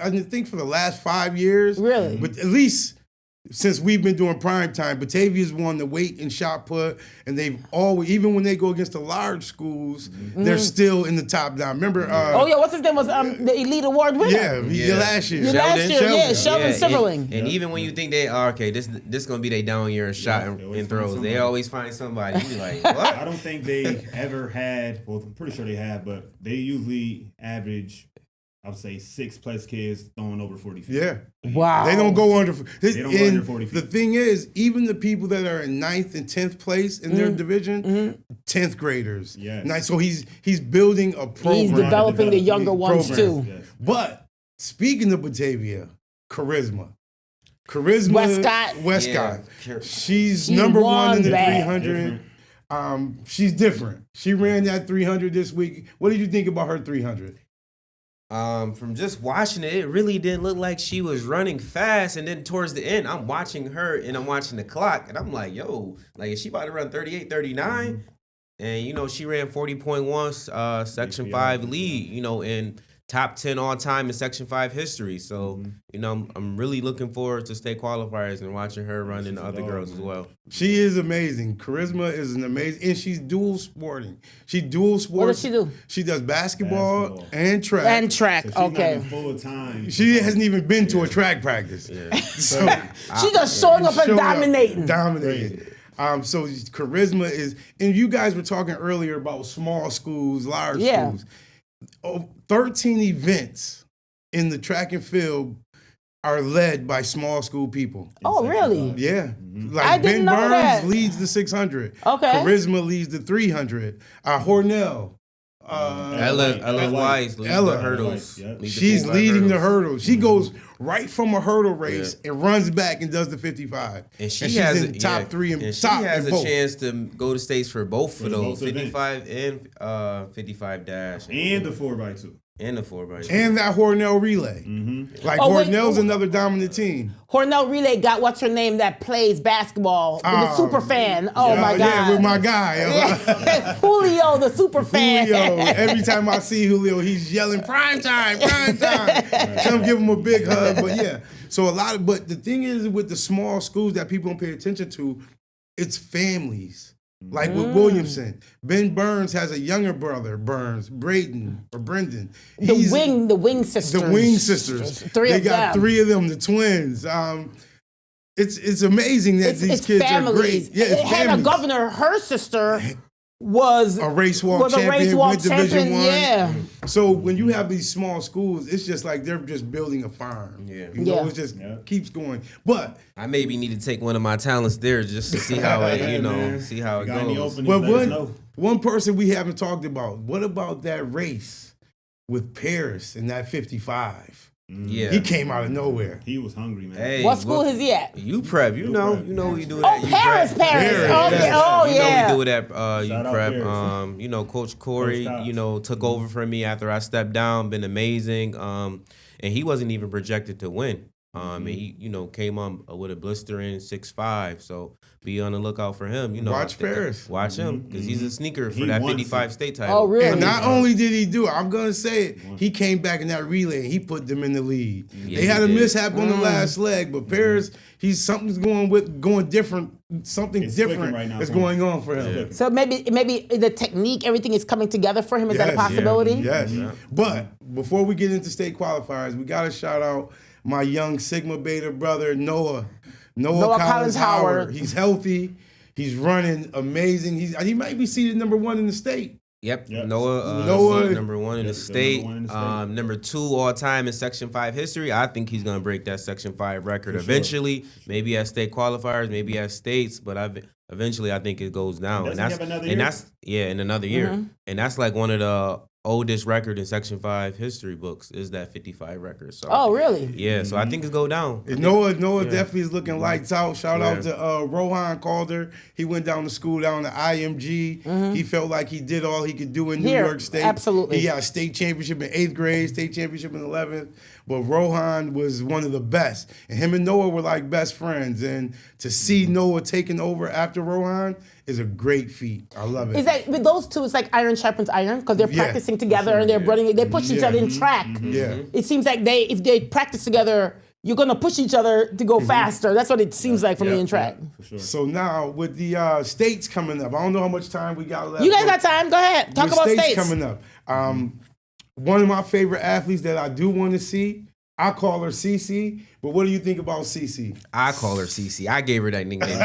I think for the last 5 years. Really? But at least since we've been doing Primetime, Batavia's won the weight and shot put, and they've always, even when they go against the large schools, they're still in the top down. Remember? Oh yeah, what's his name was the Elite Award winner. Yeah, last year. Yeah, last year, yeah, Sheldon Silverling. And even when you think they are okay, this gonna be their down year in shot they and always throws, find they somebody. always find somebody. You be like, I what? don't think they ever had. Well, I'm pretty sure they have, but they usually average, I would say, 6+ kids throwing over 40 feet. Yeah. Wow. They don't go under. They don't go under 40 feet. The thing is, even the people that are in 9th and 10th place in their division, 10th graders. Yes. Nice. So he's building a program. He's developing the younger ones Programs. too. Yes. But speaking of Batavia, charisma. Westcott. Yeah. She's She number one in the won that. 300. She's different. She ran that 300 this week. What did you think about her 300? From just watching it, it really didn't look like she was running fast. And then towards the end, I'm watching her and I'm watching the clock, and I'm like, yo, like is she about to run 38, 39? And she ran 40.1 section 5 lead, and top 10 all time in Section 5 history. So, you know, I'm really looking forward to state qualifiers and watching her run into other girls as well. She is amazing. Charisma is an amazing, and she's dual sporting. She dual sports. What does she do? She does basketball and track. And track. So she's okay. not in full time. She hasn't even been to a track practice. Yeah. So She's just showing up and showing up, dominating. Dominating. So charisma is, and you guys were talking earlier about small schools, large schools. 13 events in the track and field are led by small school people. Oh, really? Yeah. Like I didn't Ben know Burns that. leads the 600. Okay. Charisma leads the 300. Hornell. Ella Weiss leads Ella. the hurdles. Yep. Leads the She's 55 leading the hurdles. hurdles. She goes right from a hurdle race and runs back and does the 55. And she's has in top three and she top has in a both. chance to go to states for both of those, both 55 and 55 dash And the 4x2. and the 4x2. And that Hornell relay. Like Oh, wait. Hornell's another dominant team. Hornell Relay got what's her name that plays basketball, the super fan. Oh my God. Yeah, with my guy. Julio, the super fan. Julio. Every time I see Julio, he's yelling, prime time, prime time. Come give him a big hug. But yeah, so but the thing is with the small schools that people don't pay attention to, it's families. Like with Williamson, Ben Burns has a younger brother, Brendan. The Wing sisters. The Wing sisters. Three they of got them. 3 of them, the twins. It's amazing that these kids families. are great. Yeah, it's Hannah families. Governor, her sister was A race walk champion, went Division I. Yeah. So when you have these small schools, it's just like they're just building a farm. Yeah. You know, Yeah. it just keeps going. But I maybe need to take one of my talents there just to see how it, Man. see how it Got any goes. openings, but let us know. one person we haven't talked about. What about that race with Paris in that 55? Yeah. He came out of nowhere. He was hungry, man. Hey, What school is he at? You prep, you know we do Oh, that. Paris. Paris, Okay. yes. Oh, You yeah. know we do it at Shout out prep. Paris. You know, Coach Corey, Coach Cox. you know, took over for me after I stepped down. Been amazing. And he wasn't even projected to win. And he, you know, came on with a blistering 6'5". So be on the lookout for him. You know, Watch Paris. Watch him because he's a sneaker for He that wants 55 it. state title. Oh, really? And not only did he do it, I'm gonna say it, he came back in that relay and he put them in the lead. Yeah, They had he a did. mishap on the last leg, but Paris, something's going different. Something It's different clicking right now is for him. going on for him. Look, So maybe the technique, everything is coming together for him. Is that a Yes. possibility? Yes. But before we get into state qualifiers, we got to shout out my young Sigma Beta brother, Noah. Noah Collins Howard. He's healthy. He's running amazing. He might be seated number 1 in the state. Yep. Yep. Noah, seed number 1 in the Yep, state. number 1 in the state. Number 2 all time in Section 5 history. I think he's gonna break that Section 5 record eventually. Maybe at state qualifiers, maybe at states, but eventually I think it goes down. Doesn't he have another year? that's in another year. And that's like one of the oldest record in Section 5 history books is that 55 record. So Oh, really? yeah, so I think it's go down. And Noah definitely is looking lights out. Shout out to Rohan Calder. He went down to school down to IMG. He felt like he did all he could do in New Here, York State. absolutely. He got a state championship in 8th grade, state championship in 11th. But Rohan was one of the best. And him and Noah were like best friends. And to see Noah taking over after Rohan is a great feat. I love it. Is that with those two? It's like iron sharpens iron because they're Yeah, practicing together and they're running. They push each Yeah. other in track. Yeah. It seems like if they practice together, you're gonna push each other to go faster. That's what it seems like for me in track. for sure. So now with the states coming up, I don't know how much time we got left. You guys but got time? Go ahead. Talk with about states. coming up. One of my favorite athletes that I do want to see, I call her Cece. But what do you think about Cece? I call her CC. I gave her that nickname.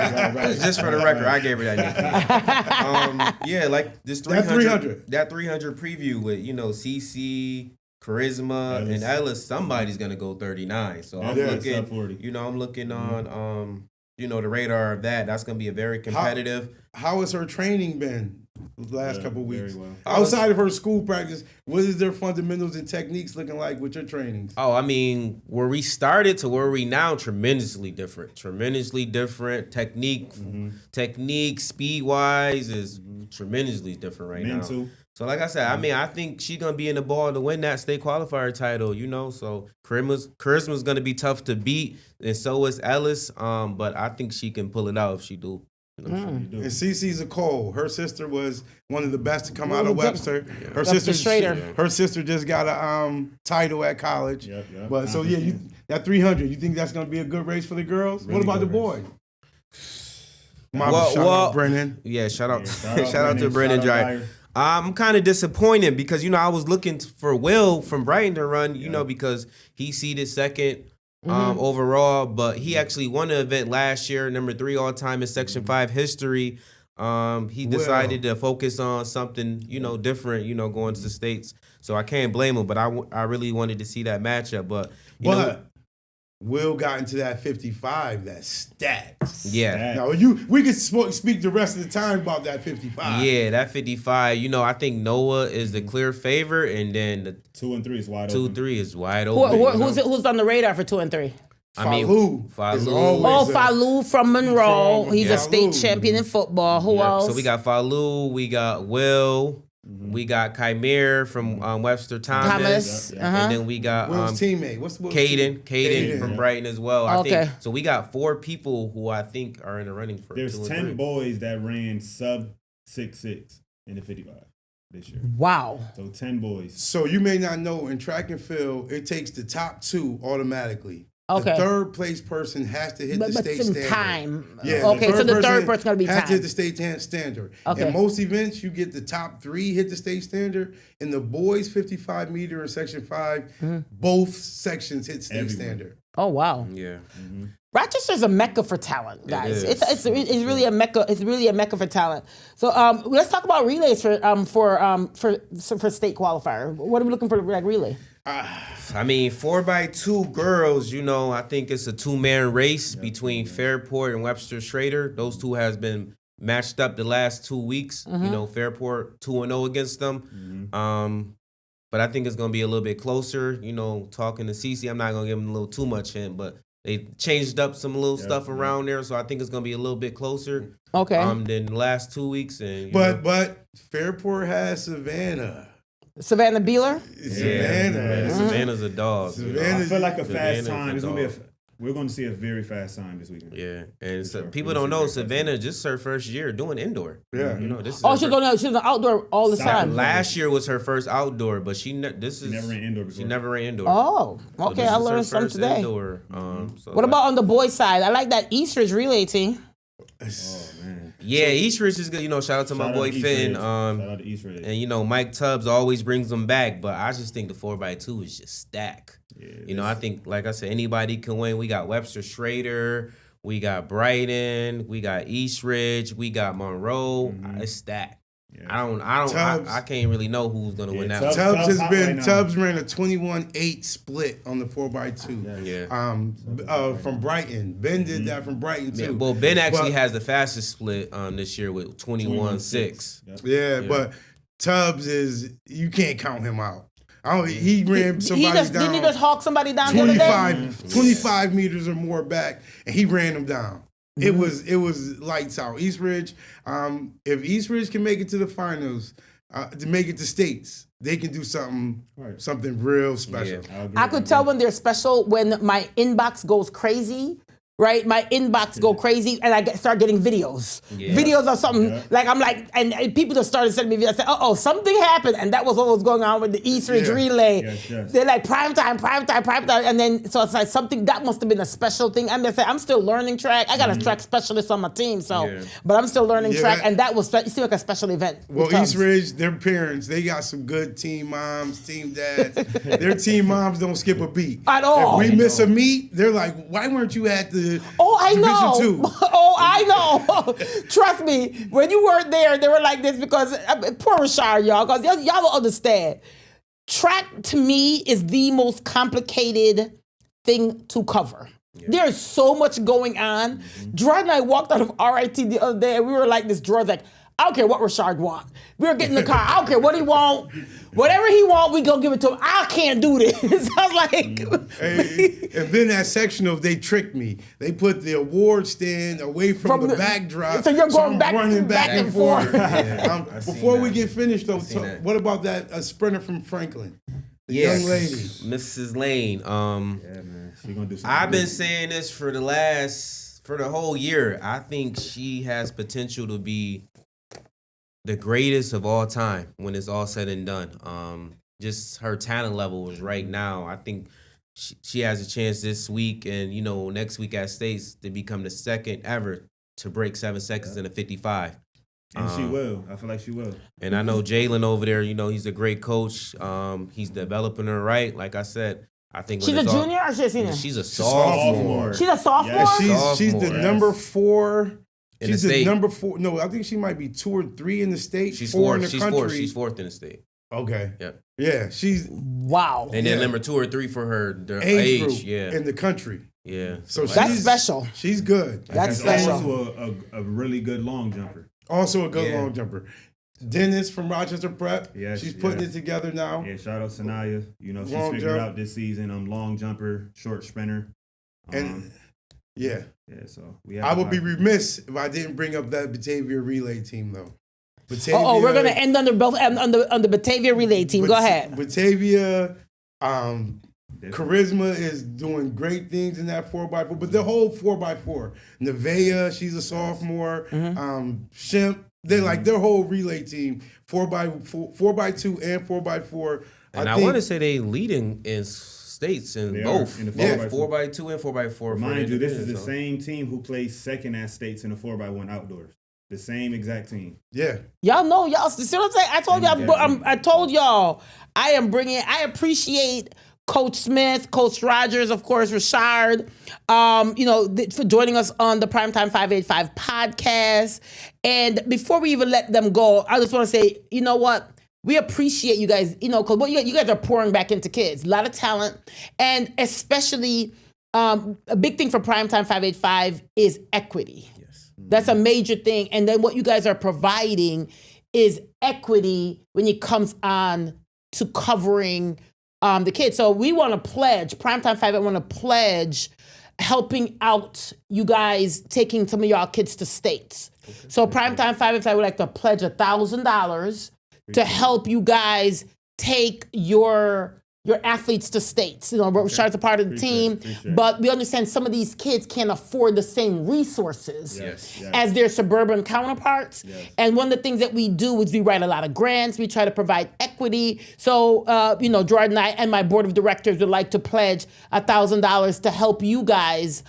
Just for the record, I gave her that nickname. Yeah, like this 300. That 300 preview with, you know, CC, Charisma, Ellis. and Ellis. Somebody's going to go 39. So I'm Yeah, looking, sub 40. you know, I'm looking on, you know, the radar of that. That's going to be a very competitive. How has her training been the last couple very weeks? well. Outside of her school practice, what is their fundamentals and techniques looking like with your trainings? Oh, I mean, where we started to where we now, tremendously different. Tremendously different. Technique, speed-wise is tremendously different right now. Mental. So like I said, I mean, I think she's gonna be in the ball to win that state qualifier title, you know. So Charisma's gonna be tough to beat, and so is Ellis. But I think she can pull it out if she do. And Cece's a Cole. Her sister was one of the best to come out of Well, Webster. Her Webster Schrader. Her sister just got a title at college. Yep. But so yeah, that 300. You think that's gonna be a good race for the girls? Really what about the good boys? Well, Shout out Brennan. Yeah, shout out shout shout out to Brennan Dry. I'm kind of disappointed because I was looking for Will from Brighton to run, because he seeded second overall, but he actually won the event last year, number 3 all time in Section 5 history. He decided to focus on something, different, going to the States. So I can't blame him, but I really wanted to see that matchup. But Will got into that 55, that stats. Yeah. Now we could speak the rest of the time about that 55. Yeah, that 55. I think Noah is the clear favorite, and then the 2 and 3 is wide open. 2-3 is wide open. Who's on the radar for 2 and 3? Falou. Falou from Monroe. He's a state champion in football. Who else? So we got Falou, we got Will, we got Chimere from Webster Thomas. And then we got Will's teammate. What's Will's Caden from Brighton as well. I Okay. think so. We got 4 people who I think are in the running for. There's 2 and 10 3. boys that ran sub 6'6" in the 55 this year. Wow. So 10 boys. So you may not know, in track and field, it takes the top 2 automatically. Okay. The third place person has to hit the state some standard. time. Yeah. Okay, so the third person's gonna be has to time. hit the state standard. Okay. In most events, you get the top 3 hit the state standard. In the boys 55 meter and Section 5, both sections hit state standard. Oh wow. Yeah. Rochester's a mecca for talent, guys. is. It's really a mecca. It's really a mecca for talent. So let's talk about relays for state qualifier. What are we looking for like relay? 4x2 girls, I think it's a 2-man race between Fairport and Webster Schrader. Those two has been matched up the last 2 weeks. Fairport 2-0 against them. But I think it's going to be a little bit closer. Talking to Cece, I'm not going to give them a little too much hint, but they changed up some little stuff around there, so I think it's going to be a little bit closer. Okay. Than the last 2 weeks. And But Fairport has Savannah. Savannah Beeler? Savannah's a dog. I feel like a Savannah's fast time. It's gonna be dog. we're going to see a very fast time this weekend. Yeah, and sure. people don't know Savannah just her first year doing indoor. Yeah. This is She's an outdoor all the time. Last year was her first outdoor, but she never ran indoor before. She never ran indoor. Oh, So okay. this I is her learned something first today. Indoor, What about on the boys' side? I like that Eastridge relay team. Oh, man. Yeah, Eastridge is good. Shout out to my boy Finn. Shout out to Eastridge. And Mike Tubbs always brings them back, but I just think the 4x2 is just stacked. Yeah, I think, like I said, anybody can win. We got Webster Schrader, we got Brighton, we got Eastridge, we got Monroe. It's stacked. Yeah. Tubbs. I can't really know who's gonna win that. Tubbs ran a 21-8 split on the 4x2. Yeah. From Brighton. Ben did that from Brighton too. Yeah, well, Ben actually has the fastest split this year with 21-6. Yeah, but Tubbs you can't count him out. He ran somebody down. Didn't he just hawk somebody down the other day? 25 meters or more back, and he ran them down. It was lights out. Eastridge, if Eastridge can make it to the finals, to make it to states, they can do something real special. Yeah. I could tell when they're special when my inbox goes crazy. Right, my inbox go crazy, and I start getting videos. Yeah. Videos of something like I'm like, and people just started sending me videos. I said, "Oh, something happened," and that was what was going on with the Eastridge relay. Yes. They're like primetime, and then so it's like something that must have been a special thing. I'm just saying, I'm still learning track. I got a track specialist on my team, but I'm still learning track, and that was it seemed like a special event. Well, Eastridge, their parents, they got some good team moms, team dads. Their team moms don't skip a beat At all. If we miss a meet, they're like, "Why weren't you at the?" Oh, I know. Division 2. Oh, I know. Trust me, when you weren't there, they were like this because poor Rashard, y'all, because y'all don't understand. Track to me is the most complicated thing to cover. Yeah. There's so much going on. Gerard and I walked out of RIT the other day, and we were like this. Gerard's like, I don't care what Rashard want. We were getting in the car. I don't care what he want. Whatever he want, we gonna give it to him. I can't do this. I was like, and then that sectional, they tricked me. They put the award stand away from the backdrop. So you're going running back and forth. Before we that. get finished, though, what about that sprinter from Franklin? The young lady, Mrs. Lane. Yeah, man. She gonna do something. I've been saying this for the last for the whole year, I think she has potential to be the greatest of all time when it's all said and done. Just her talent level is right now. I think she has a chance this week and, next week at States to become the second ever to break 7 seconds in a 55. And she will. I feel like she will. And I know Jalen over there, he's a great coach. He's developing her right. Like I said, I think She's a junior or she's a senior? She's a sophomore. She's a sophomore? Yeah, she's the number 4. She's the number 4. No, I think she might be 2 or 3 in the state. She's 4 in fourth. the country. She's 4th in the state. Okay. Yeah. Yeah, she's wow. And then number 2 or 3 for her age group yeah. in the country. Yeah. So that's special. She's good. That's special. Also a really good long jumper. Also a good long jumper. Dennis from Rochester Prep. Yeah, she's putting it together now. Yeah, shout out to Naya. She Long figured jump. out this season. Long jumper, short sprinter. And yeah. So we have I would be remiss if I didn't bring up that Batavia relay team though. Batavia, we're gonna end on the Batavia relay team. Go ahead. Batavia, Charisma is doing great things in that 4x4, but the whole 4x4. Nevaeh, she's a sophomore. Shemp, they like their whole relay team, 4x2 and 4x4. And I want to say they leading in states in both. In the 4x2 and 4x4. Mind you, this is the same team who plays second at states in the 4x1 outdoors. The same exact team. Yeah. Y'all see what I'm saying? I told y'all, I appreciate Coach Smith, Coach Rogers, of course, Rashard, for joining us on the Primetime 585 podcast. And before we even let them go, I just want to say, you know what? We appreciate you guys, because what you guys are pouring back into kids. A lot of talent. And especially a big thing for Primetime 585 is equity. That's a major thing. And then what you guys are providing is equity when it comes on to covering the kids. So we want to pledge, Primetime 5, I want to pledge helping out you guys taking some of y'all kids to states. Okay. So Primetime 5, I would like to pledge $1,000 to help you guys take your athletes to states. Rashard's a part of the team, but we understand some of these kids can't afford the same resources as their suburban counterparts. Yes. And one of the things that we do is we write a lot of grants. We try to provide equity. So, Gerard and I and my board of directors would like to pledge $1,000 to help you guys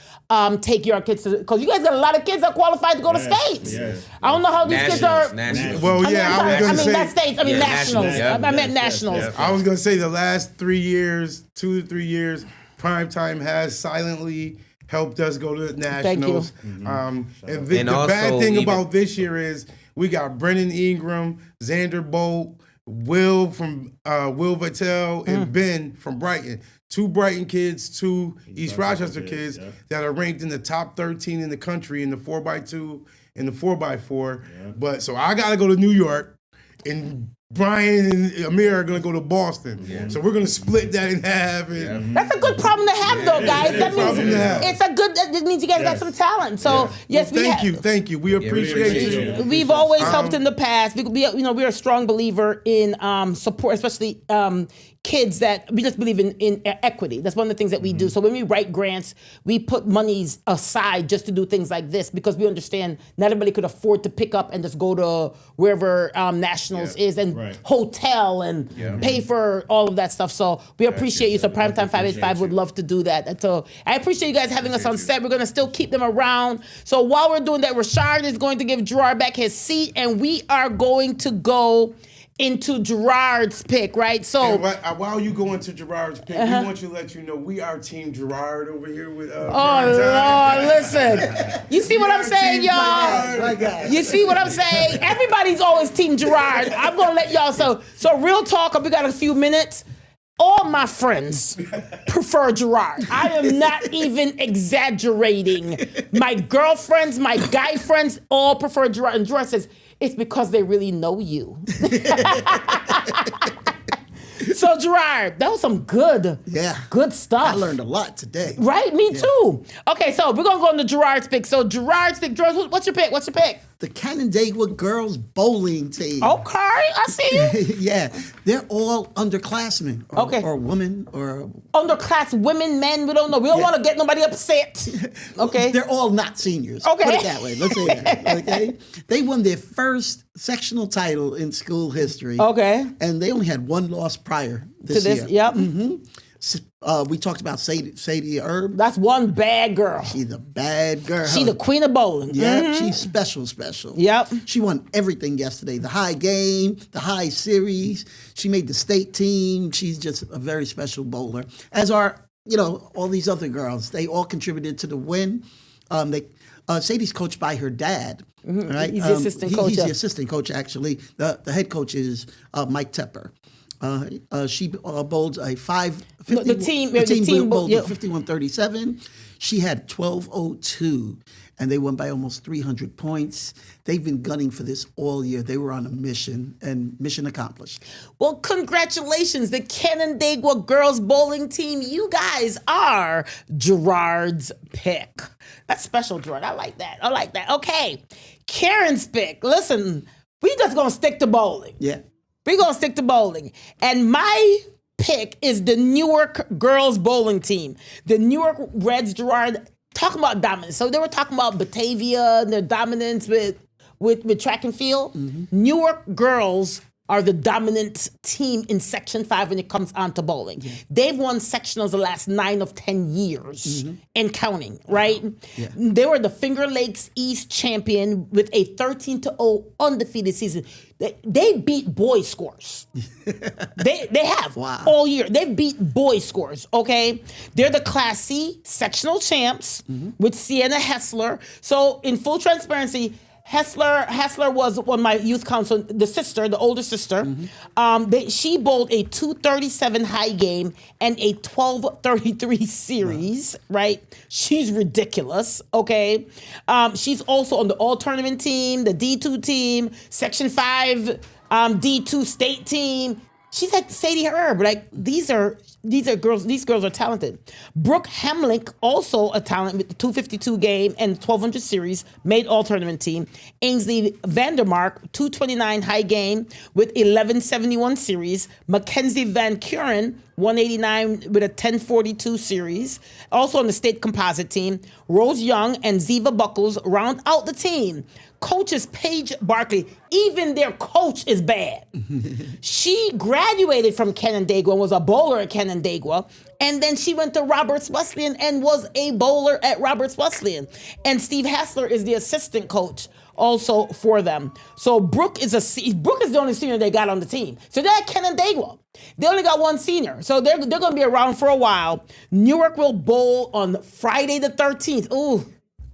take your kids to, because you guys got a lot of kids that qualified to go to states. Yes. I don't know how these kids are. Nationals. Well, yeah, I was going to say. Not states, nationals. Yeah. I meant nationals. Yeah. I was going to say the last 3 years, 2 to 3 years, Primetime has silently helped us go to the nationals. And the bad thing about this year is we got Brennan Ingram, Xander Bolt, Will from Will Vitale, and Ben from Brighton. 2 Brighton kids, 2 East Rochester kids that are ranked in the top 13 in the country in the 4x2 and the 4x4. Yeah. But so I got to go to New York, and Brian and Amir are going to go to Boston. Yeah. So we're going to split that in half. And that's a good problem to have, though, guys. That means it means you guys got some talent. So thank you. We appreciate you. We've always helped in the past. We're a strong believer in support, especially kids that we just believe in equity. That's one of the things that we do. So when we write grants, we put monies aside just to do things like this because we understand not everybody could afford to pick up and just go to wherever nationals is and hotel and pay for all of that stuff. So we appreciate you. So Primetime 585 would love to do that. So I appreciate you guys having us on set. We're going to still keep them around. So while we're doing that, Rashard is going to give Gerard back his seat, and we are going to go into Gerard's pick, right? So while you go into Gerard's pick, we want you to let you know we are Team Gerard over here with Lord, listen. You see what I'm saying, y'all? You see what I'm saying? Everybody's always Team Gerard. I'm gonna let y'all so real talk, we got a few minutes. All my friends prefer Gerard. I am not even exaggerating. My girlfriends, my guy friends all prefer Gerard. And Gerard says, it's because they really know you. So Gerard, that was some good stuff. I learned a lot today. Right, me too. Okay, so we're gonna go into Gerard's pick. So Gerard's pick, Gerard, what's your pick? the Canandaigua girls bowling team. Okay, I see you. Yeah, they're all underclassmen. Or women or Underclass women, men, we don't know. We don't want to get nobody upset. Okay. They're all not seniors. Okay. Put it that way. Let's say that. Okay. They won their first sectional title in school history. Okay. And they only had one loss prior To this, year. yep. We talked about Sadie Herb. That's one bad girl. She's a bad girl. She the queen of bowling. Yeah, she's special. Yep. She won everything yesterday. The high game, the high series. She made the state team. She's just a very special bowler. As are, all these other girls. They all contributed to the win. Sadie's coached by her dad. Right? He's the assistant coach. He's the assistant coach, actually. The head coach is Mike Tepper. She bowled a 550. The team bowled yeah. a 51-37. She had 12:02, and they won by almost 300 points. They've been gunning for this all year. They were on a mission, and mission accomplished. Well, congratulations, the Canandaigua girls bowling team. You guys are Gerard's pick. That's special, Gerard. I like that. Okay, Karen's pick. Listen, we just gonna stick to bowling. Yeah. We're going to stick to bowling. And my pick is the Newark girls bowling team. The Newark Reds, Gerard, talking about dominance. So they were talking about Batavia and their dominance with track and field. Newark girls are the dominant team in Section 5 when it comes on to bowling. Yeah. They've won sectionals the last 9 of 10 years and counting, right? Yeah. They were the Finger Lakes East champion with a 13-0 undefeated season. They beat boys scores. they have all year. They've beat boys scores, okay? They're the Class C sectional champs with Sienna Hessler. So in full transparency, Hessler was on my youth council, the older sister. She bowled a 237 high game and a 1233 series, right? She's ridiculous, okay? She's also on the all tournament team, the D2 team, Section 5 D2 state team. She's like Sadie Herb. Like these are girls. These girls are talented. Brooke Hemlick, also a talent with the 252 game and 1200 series, made all tournament team. Ainsley Vandermark, 229 high game with 1171 series. Mackenzie Van Kuren, 189 with a 1042 series. Also on the state composite team. Rose Young and Ziva Buckles round out the team. Coach is Paige Barkley. Even their coach is bad. She graduated from Canandaigua and was a bowler at Canandaigua. And then she went to Roberts Wesleyan and was a bowler at Roberts Wesleyan. And Steve Hassler is the assistant coach also for them. So Brooke is the only senior they got on the team. So they're at Canandaigua. They only got one senior. So they're going to be around for a while. Newark will bowl on Friday the 13th. Ooh.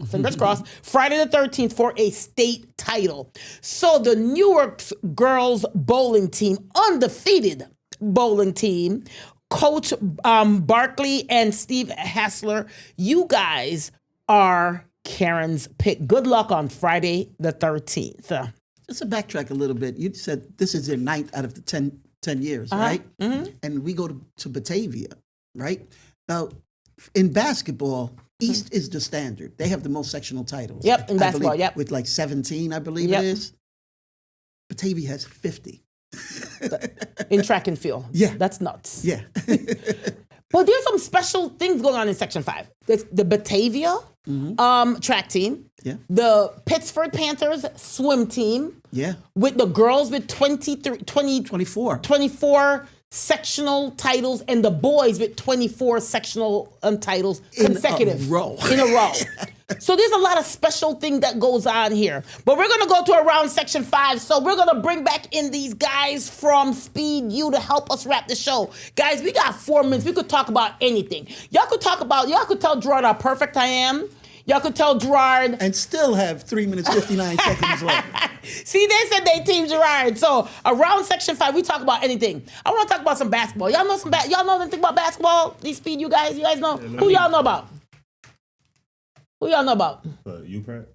Fingers crossed. Friday the 13th for a state title. So the Newark girls bowling team, undefeated bowling team, Coach Barkley and Steve Hassler, you guys are Karen's pick. Good luck on Friday the 13th. Just to backtrack a little bit, you said this is their 9th out of the 10 years, right? And we go to Batavia, right? Now, in basketball, East is the standard. They have the most sectional titles. Yep, in basketball, believe, yep. With like 17, I believe it is. Batavia has 50. In track and field. Yeah. That's nuts. Yeah. But there's some special things going on in Section 5. There's the Batavia track team. Yeah. The Pittsburgh Panthers swim team. Yeah. With the girls with 24 sectional titles and the boys with 24 sectional titles consecutive. In a row. So there's a lot of special thing that goes on here. But we're going to go to around Section 5. So we're going to bring back in these guys from Speed U to help us wrap the show. Guys, we got 4 minutes. We could talk about anything. Y'all could tell Gerard how perfect I am. Y'all could tell Gerard. And still have 3 minutes, 59 seconds left. See, they said they team Gerard. So around Section 5, we talk about anything. I want to talk about some basketball. Y'all know y'all know anything about basketball? These Speed U guys? You guys know? Who y'all know about? Who y'all know about? You, Pratt?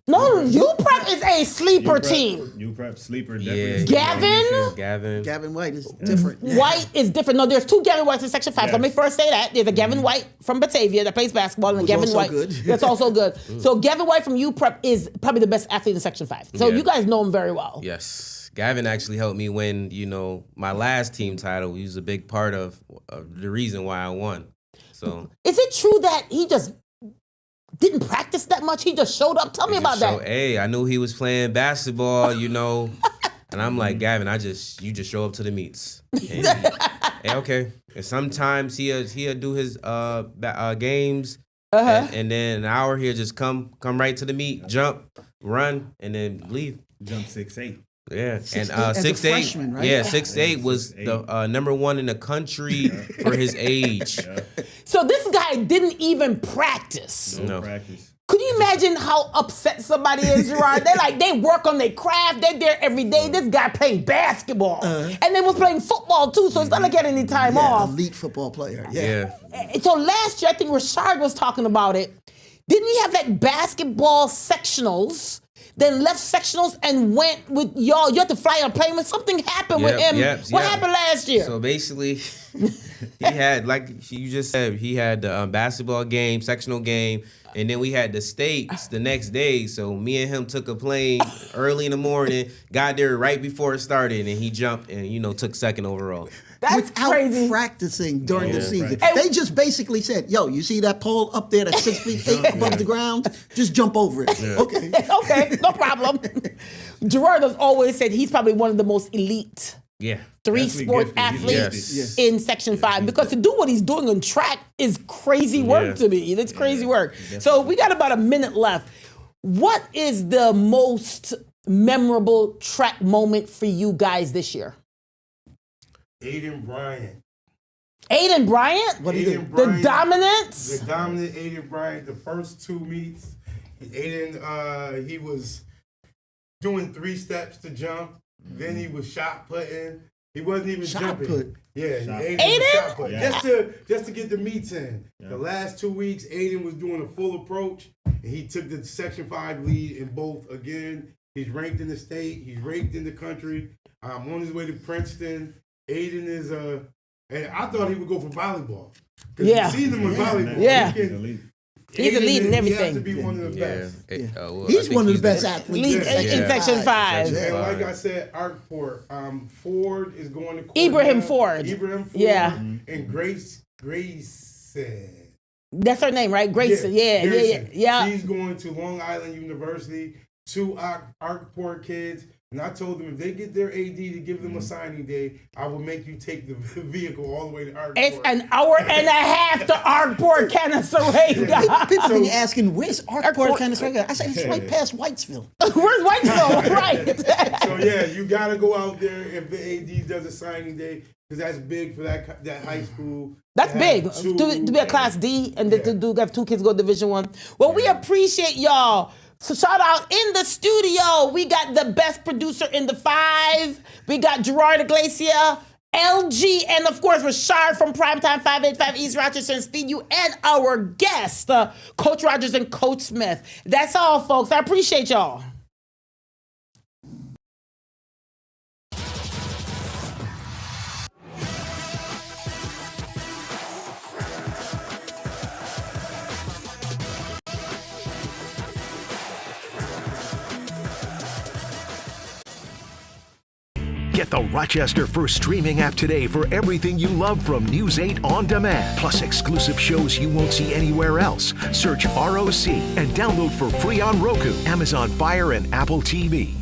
No, UPrep is a sleeper team. UPrep sleeper. Yeah. Definitely. Gavin White is different. White is different. No, there's two Gavin Whites in Section 5. So let me first say that. There's a Gavin White from Batavia that plays basketball, and a Gavin also White good. that's also good. So Gavin White from UPrep is probably the best athlete in Section 5. So Yeah. you guys know him very well. Yes. Gavin actually helped me win, my last team title. He was a big part of the reason why I won. So Is it true that he just didn't practice that much? He just showed up? Tell me about that. Hey, I knew he was playing basketball, and I'm like, Gavin, you just show up to the meets. And, hey, okay. And sometimes he'll do his games, and then an hour he'll just come right to the meet, jump, run, and then leave. Jump 6'8". Yeah, 6'8" and as a 6'8", freshman, right? yeah, 6'8" was the number one in the country for his age. So this guy didn't even practice. No. Practice. Could you imagine how upset somebody is, Gerard? They work on their craft. They're there every day. This guy playing basketball. And they was playing football too, so it's not like he had any time off. Elite football player. Yeah. So last year, I think Rashard was talking about it. Didn't he have like basketball sectionals, then left sectionals and went with y'all? You had to fly on a plane. Something happened with him. What happened last year? So basically, he had, like you just said, he had the basketball game, sectional game, and then we had the states the next day. So me and him took a plane early in the morning, got there right before it started, and he jumped and, took second overall. That's Without crazy. practicing during the season. Right. They just basically said, yo, you see that pole up there that's 6 feet 8 above the ground? Just jump over it. Okay. Okay, no problem. Gerard has always said he's probably one of the most elite Yeah. three-sport Definitely gifted. athletes Yes. in Section 5 because to do what he's doing on track is crazy work Yeah. to me. It's crazy work. So we got about a minute left. What is the most memorable track moment for you guys this year? Aiden Bryant. Aiden Bryant? What do you do? Aiden The Bryant, dominance? The dominant Aiden Bryant, the first two meets, Aiden, he was doing 3 steps to jump. Then he was shot putting. He wasn't even Shot jumping. put. Yeah, Aiden? Aiden? Was shot put. Yeah. Just to get the meets in. The last 2 weeks, Aiden was doing a full approach, and he took the Section 5 lead in both again. He's ranked in the state. He's ranked in the country. On his way to Princeton. Aiden is and I thought he would go for volleyball. Yeah. You've seen him in volleyball. Yeah. He can- He's a lead in He has to everything. be one of the best. He's one of the best athletes. Lead in Section 5. And like I said, Arkport, Ford is going to court Ibrahim now. Ford. Ibrahim Ford. Yeah. And Grayson. That's her name, right? Grayson. Yeah. She's going to Long Island University, 2 Arkport kids. And I told them if they get their AD to give them a signing day, I will make you take the vehicle all the way to Arkport. It's an hour and a half to Arkport, Canasarega. People be asking, where's Arkport, Canasarega? I said, it's right past Whitesville. Where's Whitesville? Right. So yeah, you got to go out there if the AD does a signing day because that's big for that high school. That's to big have to be a Class D and to have 2 kids go Division 1. Well, we appreciate y'all. So shout out in the studio. We got the best producer in the 5. We got Gerard Iglesia, LG, and of course Rashard from Primetime 585 East Rochester and Speed You, and our guest, Coach Rogers and Coach Smith. That's all, folks. I appreciate y'all. Get the Rochester First streaming app today for everything you love from News 8 on demand, plus exclusive shows you won't see anywhere else. Search ROC and download for free on Roku, Amazon Fire, and Apple TV.